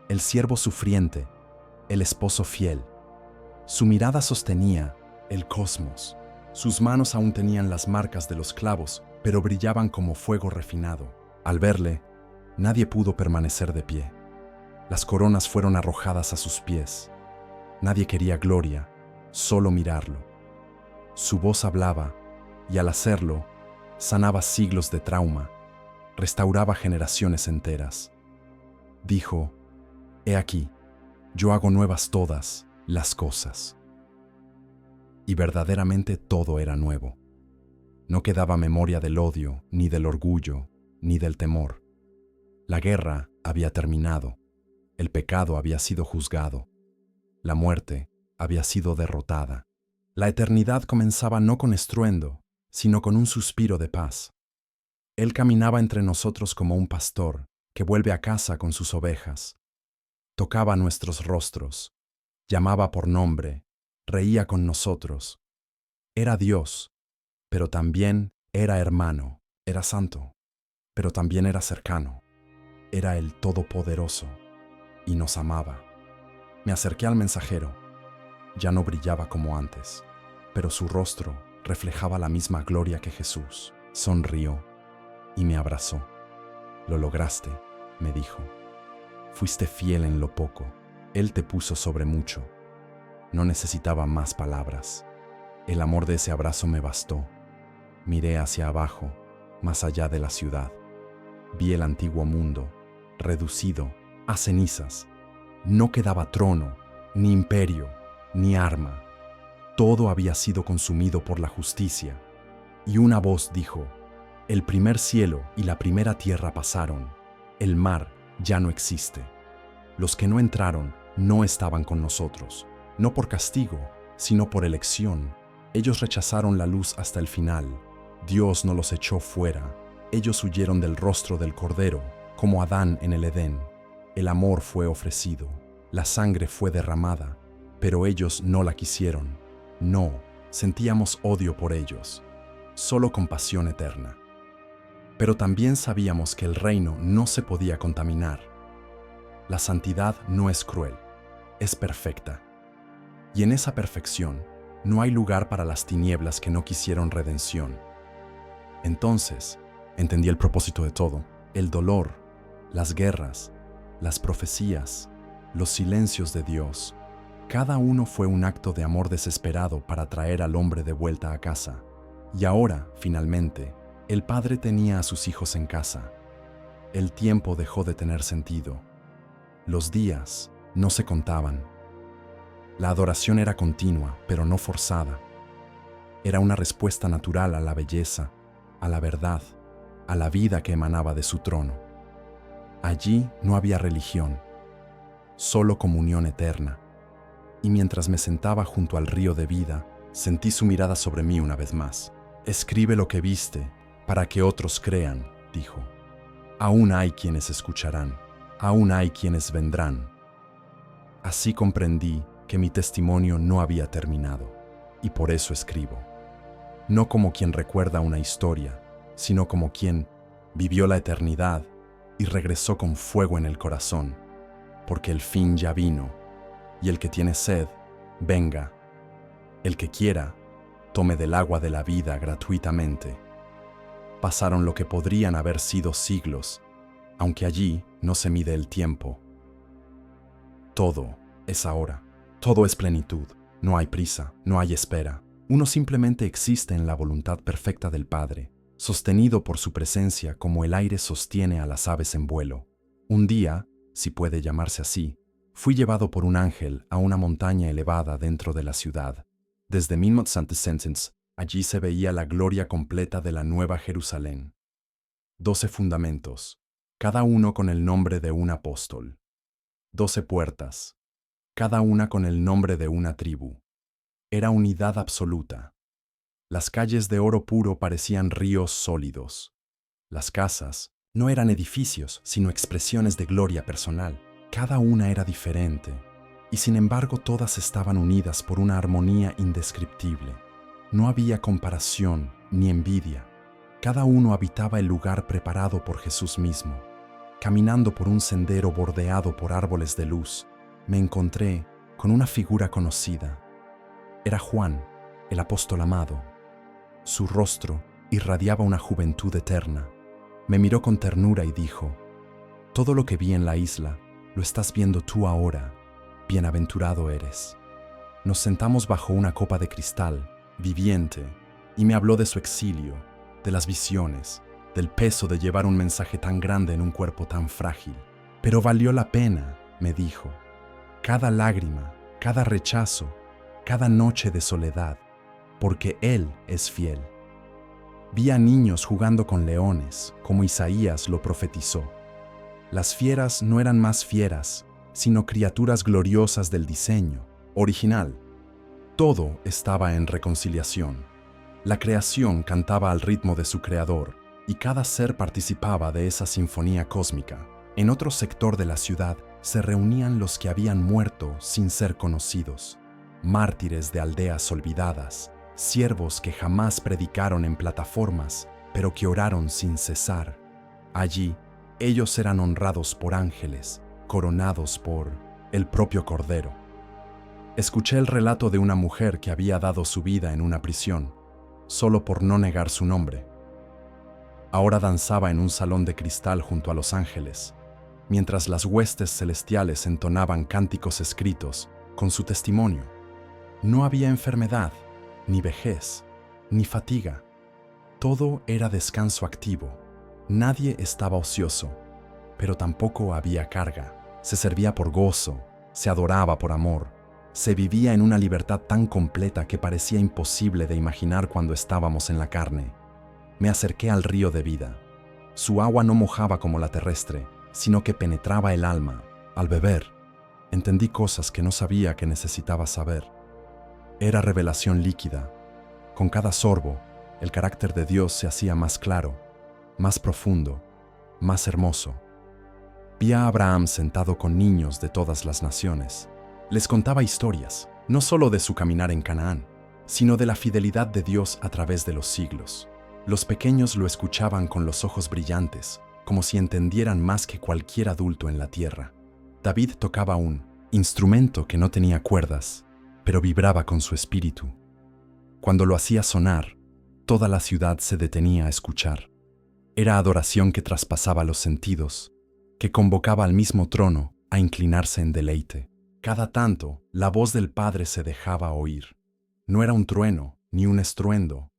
[SPEAKER 1] el siervo sufriente, el esposo fiel. Su mirada sostenía el cosmos. Sus manos aún tenían las marcas de los clavos, pero brillaban como fuego refinado. Al verle, nadie pudo permanecer de pie. Las coronas fueron arrojadas a sus pies. Nadie quería gloria, solo mirarlo. Su voz hablaba, y al hacerlo, sanaba siglos de trauma, restauraba generaciones enteras. Dijo: «He aquí, yo hago nuevas todas las cosas». Y verdaderamente todo era nuevo. No quedaba memoria del odio, ni del orgullo, ni del temor. La guerra había terminado. El pecado había sido juzgado. La muerte había sido derrotada. La eternidad comenzaba no con estruendo, sino con un suspiro de paz. Él caminaba entre nosotros como un pastor que vuelve a casa con sus ovejas. Tocaba nuestros rostros, llamaba por nombre, reía con nosotros. Era Dios, pero también era hermano. Era santo, pero también era cercano. Era el Todopoderoso y nos amaba. Me acerqué al mensajero. Ya no brillaba como antes, pero su rostro reflejaba la misma gloria que Jesús. Sonrió y me abrazó. «Lo lograste», me dijo. «Fuiste fiel en lo poco. Él te puso sobre mucho». No necesitaba más palabras. El amor de ese abrazo me bastó. Miré hacia abajo, más allá de la ciudad. Vi el antiguo mundo, reducido a cenizas. No quedaba trono, ni imperio, ni arma. Todo había sido consumido por la justicia. Y una voz dijo: «El primer cielo y la primera tierra pasaron. El mar ya no existe». Los que no entraron no estaban con nosotros, no por castigo, sino por elección. Ellos rechazaron la luz hasta el final. Dios no los echó fuera. Ellos huyeron del rostro del Cordero, como Adán en el Edén. El amor fue ofrecido, la sangre fue derramada, pero ellos no la quisieron. No, sentíamos odio por ellos, solo compasión eterna. Pero también sabíamos que el reino no se podía contaminar. La santidad no es cruel, es perfecta. Y en esa perfección no hay lugar para las tinieblas que no quisieron redención. Entonces, Entendí el propósito de todo, el dolor, las guerras, las profecías, los silencios de Dios. Cada uno fue un acto de amor desesperado para traer al hombre de vuelta a casa. Y ahora, finalmente, el padre tenía a sus hijos en casa. El tiempo dejó de tener sentido. Los días no se contaban. La adoración era continua, pero no forzada. Era una respuesta natural a la belleza, a la verdad, a la vida que emanaba de su trono. Allí no había religión, solo comunión eterna. Y mientras me sentaba junto al río de vida, sentí su mirada sobre mí una vez más. Escribe lo que viste, para que otros crean, dijo. Aún hay quienes escucharán, aún hay quienes vendrán. Así comprendí que mi testimonio no había terminado, y por eso escribo. No como quien recuerda una historia, sino como quien vivió la eternidad y regresó con fuego en el corazón, porque el fin ya vino. Y el que tiene sed, venga. El que quiera, tome del agua de la vida gratuitamente. Pasaron lo que podrían haber sido siglos, aunque allí no se mide el tiempo. Todo es ahora, todo es plenitud, no hay prisa, no hay espera. Uno simplemente existe en la voluntad perfecta del Padre, sostenido por su presencia como el aire sostiene a las aves en vuelo. Un día, si puede llamarse así, fui llevado por un ángel a una montaña elevada dentro de la ciudad. Desde Minmot Santescens, allí se veía la gloria completa de la Nueva Jerusalén. 12 fundamentos, cada uno con el nombre de un apóstol. 12 puertas, cada una con el nombre de una tribu. Era unidad absoluta. Las calles de oro puro parecían ríos sólidos. Las casas no eran edificios, sino expresiones de gloria personal. Cada una era diferente, y sin embargo todas estaban unidas por una armonía indescriptible. No había comparación ni envidia. Cada uno habitaba el lugar preparado por Jesús mismo. Caminando por un sendero bordeado por árboles de luz, me encontré con una figura conocida. Era Juan, el apóstol amado. Su rostro irradiaba una juventud eterna. Me miró con ternura y dijo: «Todo lo que vi en la isla lo estás viendo tú ahora. Bienaventurado eres». Nos sentamos bajo una copa de cristal, viviente, y me habló de su exilio, de las visiones, del peso de llevar un mensaje tan grande en un cuerpo tan frágil. Pero valió la pena, me dijo. Cada lágrima, cada rechazo, cada noche de soledad, porque Él es fiel. Vi a niños jugando con leones, como Isaías lo profetizó. Las fieras no eran más fieras, sino criaturas gloriosas del diseño, original. Todo estaba en reconciliación. La creación cantaba al ritmo de su creador, y cada ser participaba de esa sinfonía cósmica. En otro sector de la ciudad se reunían los que habían muerto sin ser conocidos, mártires de aldeas olvidadas, siervos que jamás predicaron en plataformas, pero que oraron sin cesar. Allí, ellos eran honrados por ángeles, coronados por el propio Cordero. Escuché el relato de una mujer que había dado su vida en una prisión, solo por no negar su nombre. Ahora danzaba en un salón de cristal junto a los ángeles, mientras las huestes celestiales entonaban cánticos escritos con su testimonio. No había enfermedad, ni vejez, ni fatiga. Todo era descanso activo. Nadie estaba ocioso, pero tampoco había carga. Se servía por gozo, se adoraba por amor, se vivía en una libertad tan completa que parecía imposible de imaginar cuando estábamos en la carne. Me acerqué al río de vida. Su agua no mojaba como la terrestre, sino que penetraba el alma. Al beber, entendí cosas que no sabía que necesitaba saber. Era revelación líquida. Con cada sorbo, el carácter de Dios se hacía más claro, más profundo, más hermoso. Vi a Abraham sentado con niños de todas las naciones. Les contaba historias, no solo de su caminar en Canaán, sino de la fidelidad de Dios a través de los siglos. Los pequeños lo escuchaban con los ojos brillantes, como si entendieran más que cualquier adulto en la tierra. David tocaba un instrumento que no tenía cuerdas, pero vibraba con su espíritu. Cuando lo hacía sonar, toda la ciudad se detenía a escuchar. Era adoración que traspasaba los sentidos, que convocaba al mismo trono a inclinarse en deleite. Cada tanto, la voz del Padre se dejaba oír. No era un trueno ni un estruendo,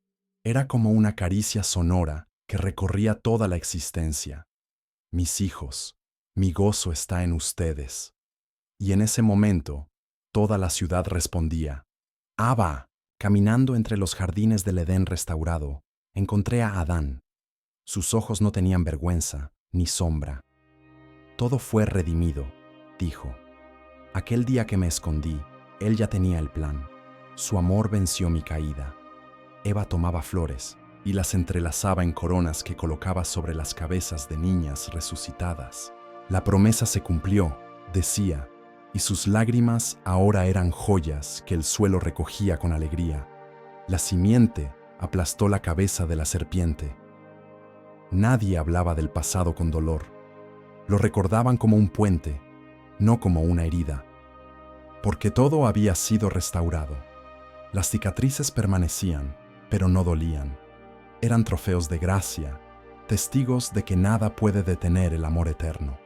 [SPEAKER 1] era como una caricia sonora que recorría toda la existencia. Mis hijos, mi gozo está en ustedes. Y en ese momento, toda la ciudad respondía, Abba. Caminando entre los jardines del Edén restaurado, encontré a Adán. Sus ojos no tenían vergüenza ni sombra. Todo fue redimido, dijo. Aquel día que me escondí, él ya tenía el plan. Su amor venció mi caída. Eva tomaba flores y las entrelazaba en coronas que colocaba sobre las cabezas de niñas resucitadas. La promesa se cumplió, decía, y sus lágrimas ahora eran joyas que el suelo recogía con alegría. La simiente aplastó la cabeza de la serpiente. Nadie hablaba del pasado con dolor. Lo recordaban como un puente, no como una herida. Porque todo había sido restaurado. Las cicatrices permanecían, pero no dolían. Eran trofeos de gracia, testigos de que nada puede detener el amor eterno.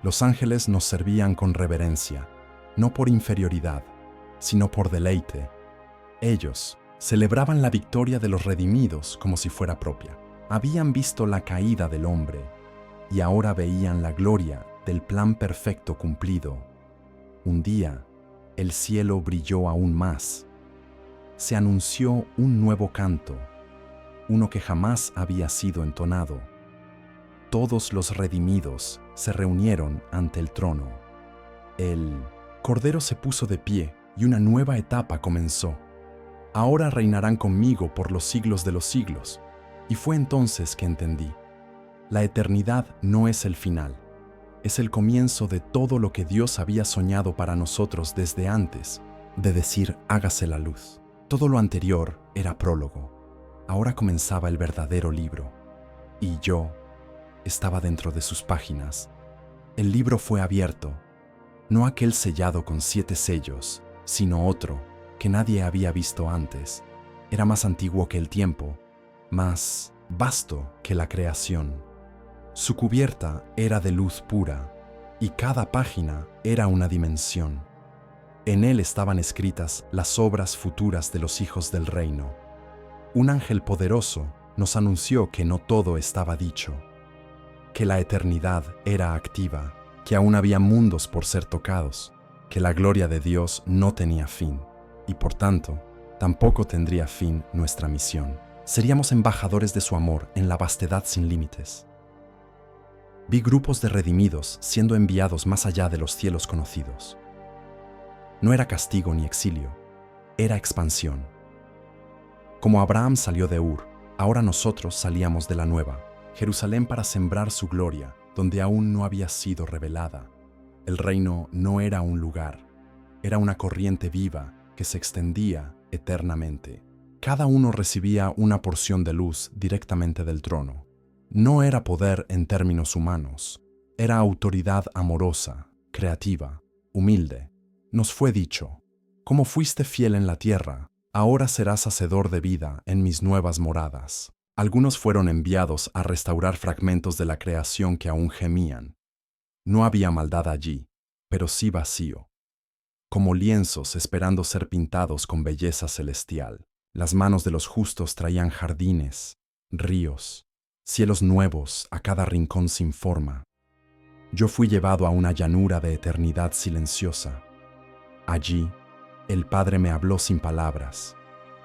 [SPEAKER 1] Los ángeles nos servían con reverencia, no por inferioridad, sino por deleite. Ellos celebraban la victoria de los redimidos como si fuera propia. Habían visto la caída del hombre y ahora veían la gloria del plan perfecto cumplido. Un día, el cielo brilló aún más. Se anunció un nuevo canto, uno que jamás había sido entonado. Todos los redimidos se reunieron ante el trono. El Cordero se puso de pie y una nueva etapa comenzó. Ahora reinarán conmigo por los siglos de los siglos. Y fue entonces que entendí. La eternidad no es el final. Es el comienzo de todo lo que Dios había soñado para nosotros desde antes de decir hágase la luz. Todo lo anterior era prólogo. Ahora comenzaba el verdadero libro. Y yo estaba dentro de sus páginas. El libro fue abierto, no aquel sellado con 7 sellos, sino otro que nadie había visto antes. Era más antiguo que el tiempo, más vasto que la creación. Su cubierta era de luz pura, y cada página era una dimensión. En él estaban escritas las obras futuras de los hijos del reino. Un ángel poderoso nos anunció que no todo estaba dicho, que la eternidad era activa, que aún había mundos por ser tocados, que la gloria de Dios no tenía fin, y por tanto, tampoco tendría fin nuestra misión. Seríamos embajadores de su amor en la vastedad sin límites. Vi grupos de redimidos siendo enviados más allá de los cielos conocidos. No era castigo ni exilio, era expansión. Como Abraham salió de Ur, ahora nosotros salíamos de la nueva, Jerusalén, para sembrar su gloria, donde aún no había sido revelada. El reino no era un lugar, era una corriente viva que se extendía eternamente. Cada uno recibía una porción de luz directamente del trono. No era poder en términos humanos, era autoridad amorosa, creativa, humilde. Nos fue dicho, como fuiste fiel en la tierra, ahora serás hacedor de vida en mis nuevas moradas. Algunos fueron enviados a restaurar fragmentos de la creación que aún gemían. No había maldad allí, pero sí vacío, como lienzos esperando ser pintados con belleza celestial. Las manos de los justos traían jardines, ríos, cielos nuevos a cada rincón sin forma. Yo fui llevado a una llanura de eternidad silenciosa. Allí, el Padre me habló sin palabras.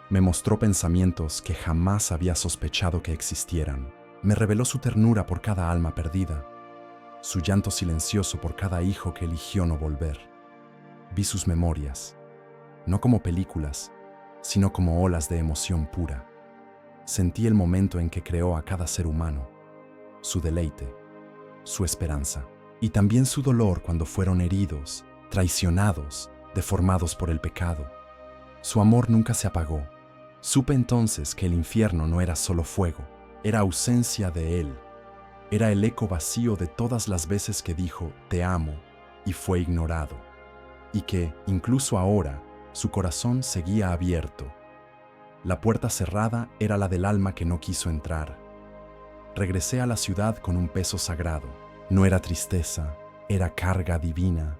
[SPEAKER 1] Me mostró pensamientos que jamás había sospechado que existieran. Me reveló su ternura por cada alma perdida, su llanto silencioso por cada hijo que eligió no volver. Vi sus memorias, no como películas, sino como olas de emoción pura. Sentí el momento en que creó a cada ser humano, su deleite, su esperanza, y también su dolor cuando fueron heridos, traicionados, deformados por el pecado. Su amor nunca se apagó. Supe entonces que el infierno no era solo fuego, era ausencia de él. Era el eco vacío de todas las veces que dijo «te amo» y fue ignorado. Y que, incluso ahora, su corazón seguía abierto. La puerta cerrada era la del alma que no quiso entrar. regresé a la ciudad con un peso sagrado. No era tristeza, era carga divina.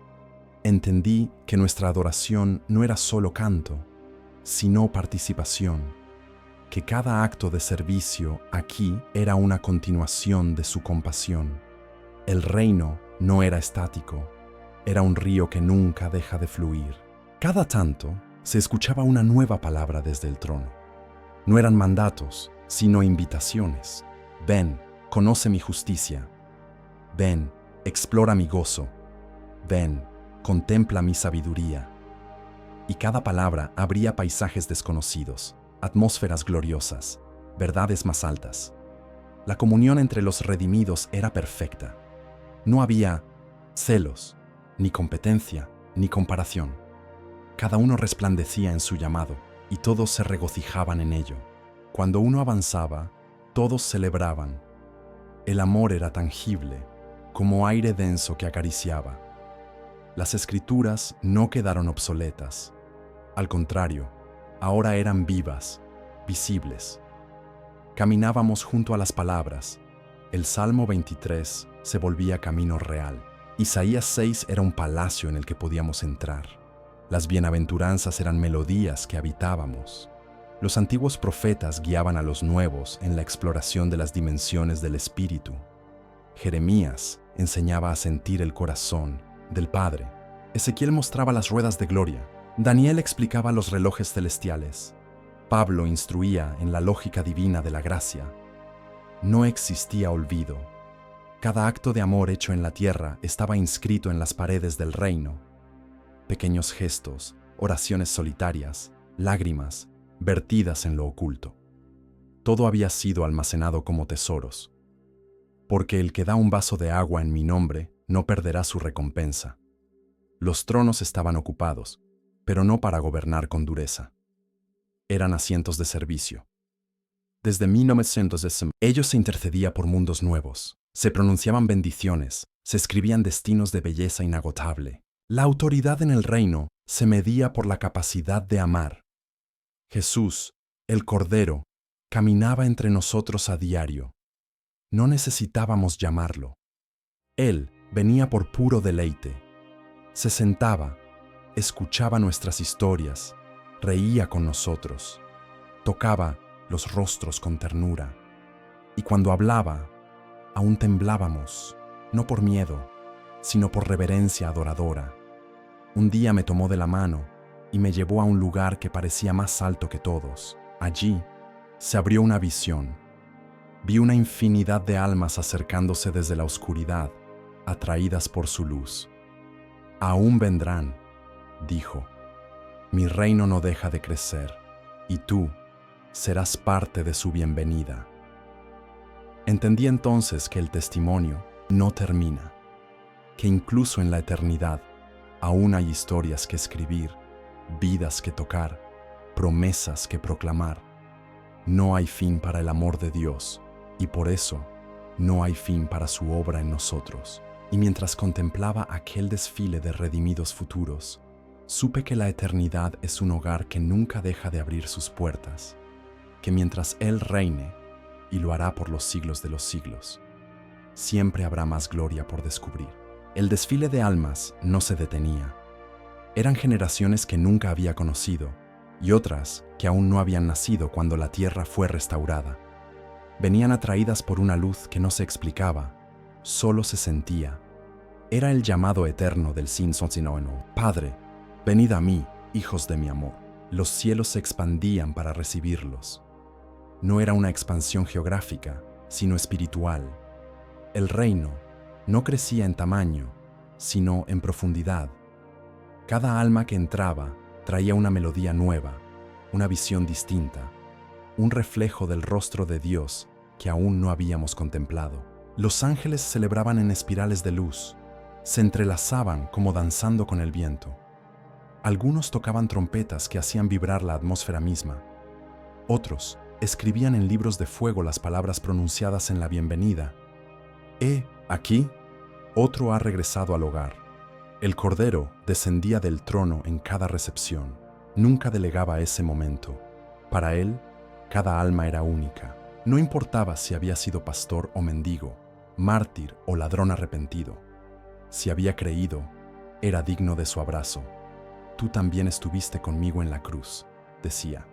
[SPEAKER 1] Entendí que nuestra adoración no era solo canto, sino participación, que cada acto de servicio aquí era una continuación de su compasión. El reino no era estático, era un río que nunca deja de fluir. Cada tanto se escuchaba una nueva palabra desde el trono. No eran mandatos, sino invitaciones. Ven, conoce mi justicia. Ven, explora mi gozo. Ven, contempla mi sabiduría. Y cada palabra abría paisajes desconocidos, atmósferas gloriosas, verdades más altas. La comunión entre los redimidos era perfecta. No había celos, ni competencia, ni comparación. Cada uno resplandecía en su llamado y todos se regocijaban en ello. Cuando uno avanzaba, todos celebraban. El amor era tangible, como aire denso que acariciaba. Las escrituras no quedaron obsoletas. Al contrario, ahora eran vivas, visibles. Caminábamos junto a las palabras. El Salmo 23 se volvía camino real. Isaías 6 era un palacio en el que podíamos entrar. Las bienaventuranzas eran melodías que habitábamos. Los antiguos profetas guiaban a los nuevos en la exploración de las dimensiones del espíritu. Jeremías enseñaba a sentir el corazón del Padre. Ezequiel mostraba las ruedas de gloria. Daniel explicaba los relojes celestiales. Pablo instruía en la lógica divina de la gracia. No existía olvido. Cada acto de amor hecho en la tierra estaba inscrito en las paredes del reino. Pequeños gestos, oraciones solitarias, lágrimas, vertidas en lo oculto. Todo había sido almacenado como tesoros. Porque el que da un vaso de agua en mi nombre no perderá su recompensa. Los tronos estaban ocupados, pero no para gobernar con dureza. Eran asientos de servicio. Desde 1910, ellos se intercedía por mundos nuevos, se pronunciaban bendiciones, se escribían destinos de belleza inagotable. La autoridad en el reino se medía por la capacidad de amar. Jesús, el Cordero, caminaba entre nosotros a diario. No necesitábamos llamarlo. Él venía por puro deleite. Se sentaba, escuchaba nuestras historias, reía con nosotros, tocaba los rostros con ternura. Y cuando hablaba, aún temblábamos, no por miedo, sino por reverencia adoradora. Un día me tomó de la mano y me llevó a un lugar que parecía más alto que todos. Allí se abrió una visión. Vi una infinidad de almas acercándose desde la oscuridad, atraídas por su luz. Aún vendrán, dijo. Mi reino no deja de crecer, y tú serás parte de su bienvenida. Entendí entonces que el testimonio no termina, que incluso en la eternidad aún hay historias que escribir, vidas que tocar, promesas que proclamar. No hay fin para el amor de Dios, y por eso no hay fin para su obra en nosotros. Y mientras contemplaba aquel desfile de redimidos futuros, supe que la eternidad es un hogar que nunca deja de abrir sus puertas, que mientras Él reine, y lo hará por los siglos de los siglos, siempre habrá más gloria por descubrir. El desfile de almas no se detenía. Eran generaciones que nunca había conocido, y otras que aún no habían nacido cuando la tierra fue restaurada. Venían atraídas por una luz que no se explicaba, solo se sentía. Era el llamado eterno del Sin Sonsinoeno. Padre, venid a mí, hijos de mi amor. Los cielos se expandían para recibirlos. No era una expansión geográfica, sino espiritual. El reino no crecía en tamaño, sino en profundidad. Cada alma que entraba traía una melodía nueva, una visión distinta, un reflejo del rostro de Dios que aún no habíamos contemplado. Los ángeles celebraban en espirales de luz, se entrelazaban como danzando con el viento. Algunos tocaban trompetas que hacían vibrar la atmósfera misma. Otros escribían en libros de fuego las palabras pronunciadas en la bienvenida. Aquí, otro ha regresado al hogar. El Cordero descendía del trono en cada recepción. Nunca delegaba ese momento. Para él, cada alma era única. No importaba si había sido pastor o mendigo, mártir o ladrón arrepentido. Si había creído, era digno de su abrazo. Tú también estuviste conmigo en la cruz, decía.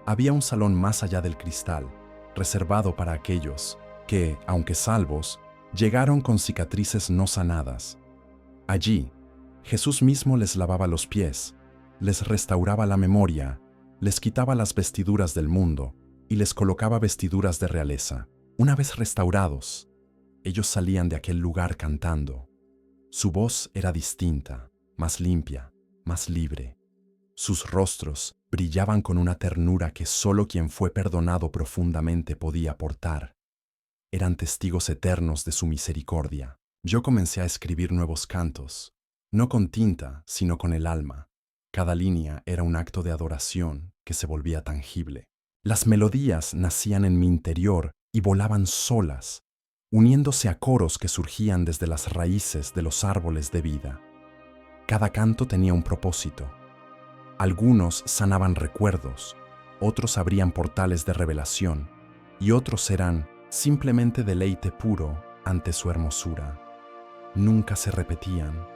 [SPEAKER 1] Había un salón más allá del cristal, reservado para aquellos que, aunque salvos, llegaron con cicatrices no sanadas. Allí, Jesús mismo les lavaba los pies, les restauraba la memoria, les quitaba las vestiduras del mundo y les colocaba vestiduras de realeza. Una vez restaurados, ellos salían de aquel lugar cantando. Su voz era distinta, más limpia, más libre. Sus rostros brillaban con una ternura que solo quien fue perdonado profundamente podía aportar. Eran testigos eternos de su misericordia. Yo comencé a escribir nuevos cantos, no con tinta, sino con el alma. Cada línea era un acto de adoración que se volvía tangible. Las melodías nacían en mi interior y volaban solas, uniéndose a coros que surgían desde las raíces de los árboles de vida. Cada canto tenía un propósito. Algunos sanaban recuerdos, otros abrían portales de revelación y otros eran simplemente deleite puro ante su hermosura. Nunca se repetían.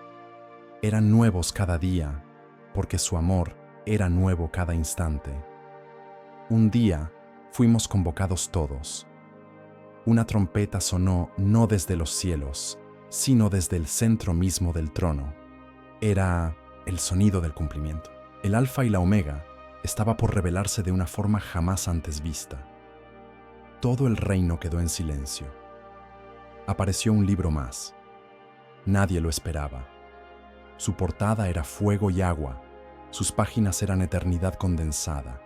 [SPEAKER 1] Eran nuevos cada día, porque su amor era nuevo cada instante. Un día fuimos convocados todos. Una trompeta sonó no desde los cielos, sino desde el centro mismo del trono. Era el sonido del cumplimiento. El Alfa y la Omega estaba por revelarse de una forma jamás antes vista. Todo el reino quedó en silencio. Apareció un libro más. Nadie lo esperaba. Su portada era fuego y agua, sus páginas eran eternidad condensada.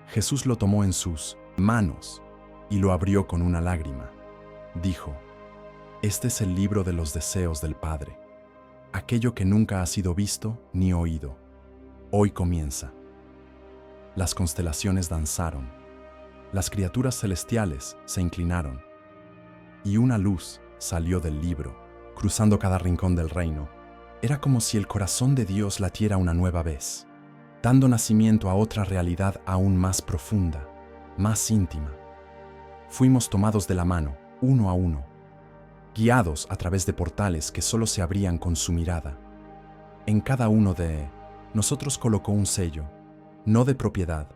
[SPEAKER 1] Jesús lo tomó en sus manos y lo abrió con una lágrima. Dijo: este es el libro de los deseos del Padre, aquello que nunca ha sido visto ni oído. Hoy comienza. Las constelaciones danzaron, las criaturas celestiales se inclinaron, y una luz salió del libro, cruzando cada rincón del reino. Era como si el corazón de Dios latiera una nueva vez, dando nacimiento a otra realidad aún más profunda, más íntima. Fuimos tomados de la mano, uno a uno, guiados a través de portales que solo se abrían con su mirada. En cada uno de nosotros colocó un sello, no de propiedad,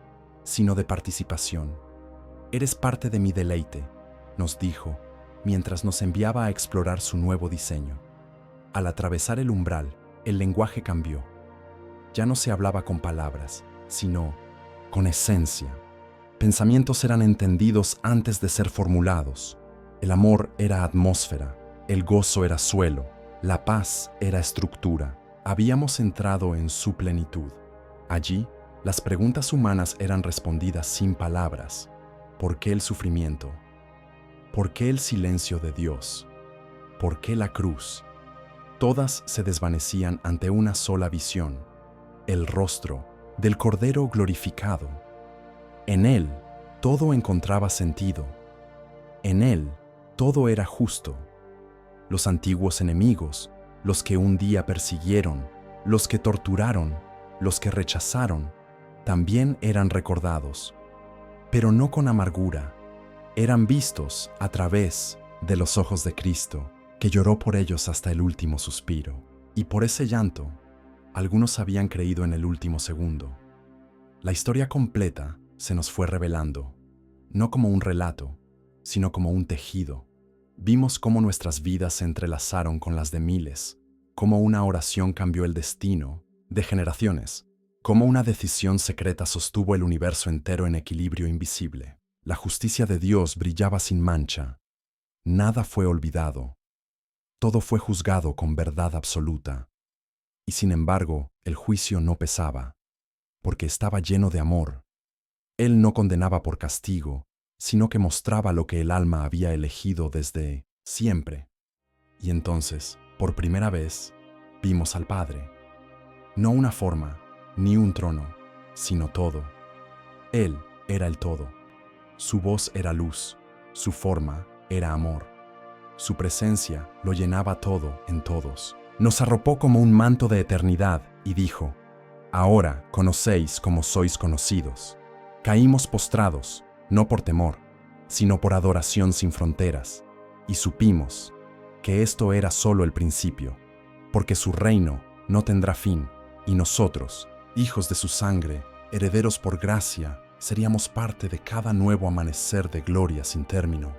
[SPEAKER 1] sino de participación. Eres parte de mi deleite, nos dijo, mientras nos enviaba a explorar su nuevo diseño. Al atravesar el umbral, el lenguaje cambió. Ya no se hablaba con palabras, sino con esencia. Pensamientos eran entendidos antes de ser formulados. El amor era atmósfera, el gozo era suelo, la paz era estructura. Habíamos entrado en su plenitud. Allí, las preguntas humanas eran respondidas sin palabras. ¿Por qué el sufrimiento? ¿Por qué el silencio de Dios? ¿Por qué la cruz? Todas se desvanecían ante una sola visión, el rostro del Cordero glorificado. En Él todo encontraba sentido. En Él todo era justo. Los antiguos enemigos, los que un día persiguieron, los que torturaron, los que rechazaron, también eran recordados, pero no con amargura. Eran vistos a través de los ojos de Cristo, que lloró por ellos hasta el último suspiro. Y por ese llanto, algunos habían creído en el último segundo. La historia completa se nos fue revelando, no como un relato, sino como un tejido. Vimos cómo nuestras vidas se entrelazaron con las de miles, cómo una oración cambió el destino de generaciones, cómo una decisión secreta sostuvo el universo entero en equilibrio invisible. La justicia de Dios brillaba sin mancha. Nada fue olvidado. Todo fue juzgado con verdad absoluta. Y sin embargo, el juicio no pesaba, porque estaba lleno de amor. Él no condenaba por castigo, sino que mostraba lo que el alma había elegido desde siempre. Y entonces, por primera vez, vimos al Padre. No una forma, ni un trono, sino todo. Él era el todo. Su voz era luz, su forma era amor. Su presencia lo llenaba todo en todos. Nos arropó como un manto de eternidad y dijo: ahora conocéis como sois conocidos. Caímos postrados, no por temor, sino por adoración sin fronteras, y supimos que esto era solo el principio, porque su reino no tendrá fin, y nosotros, hijos de su sangre, herederos por gracia, seríamos parte de cada nuevo amanecer de gloria sin término.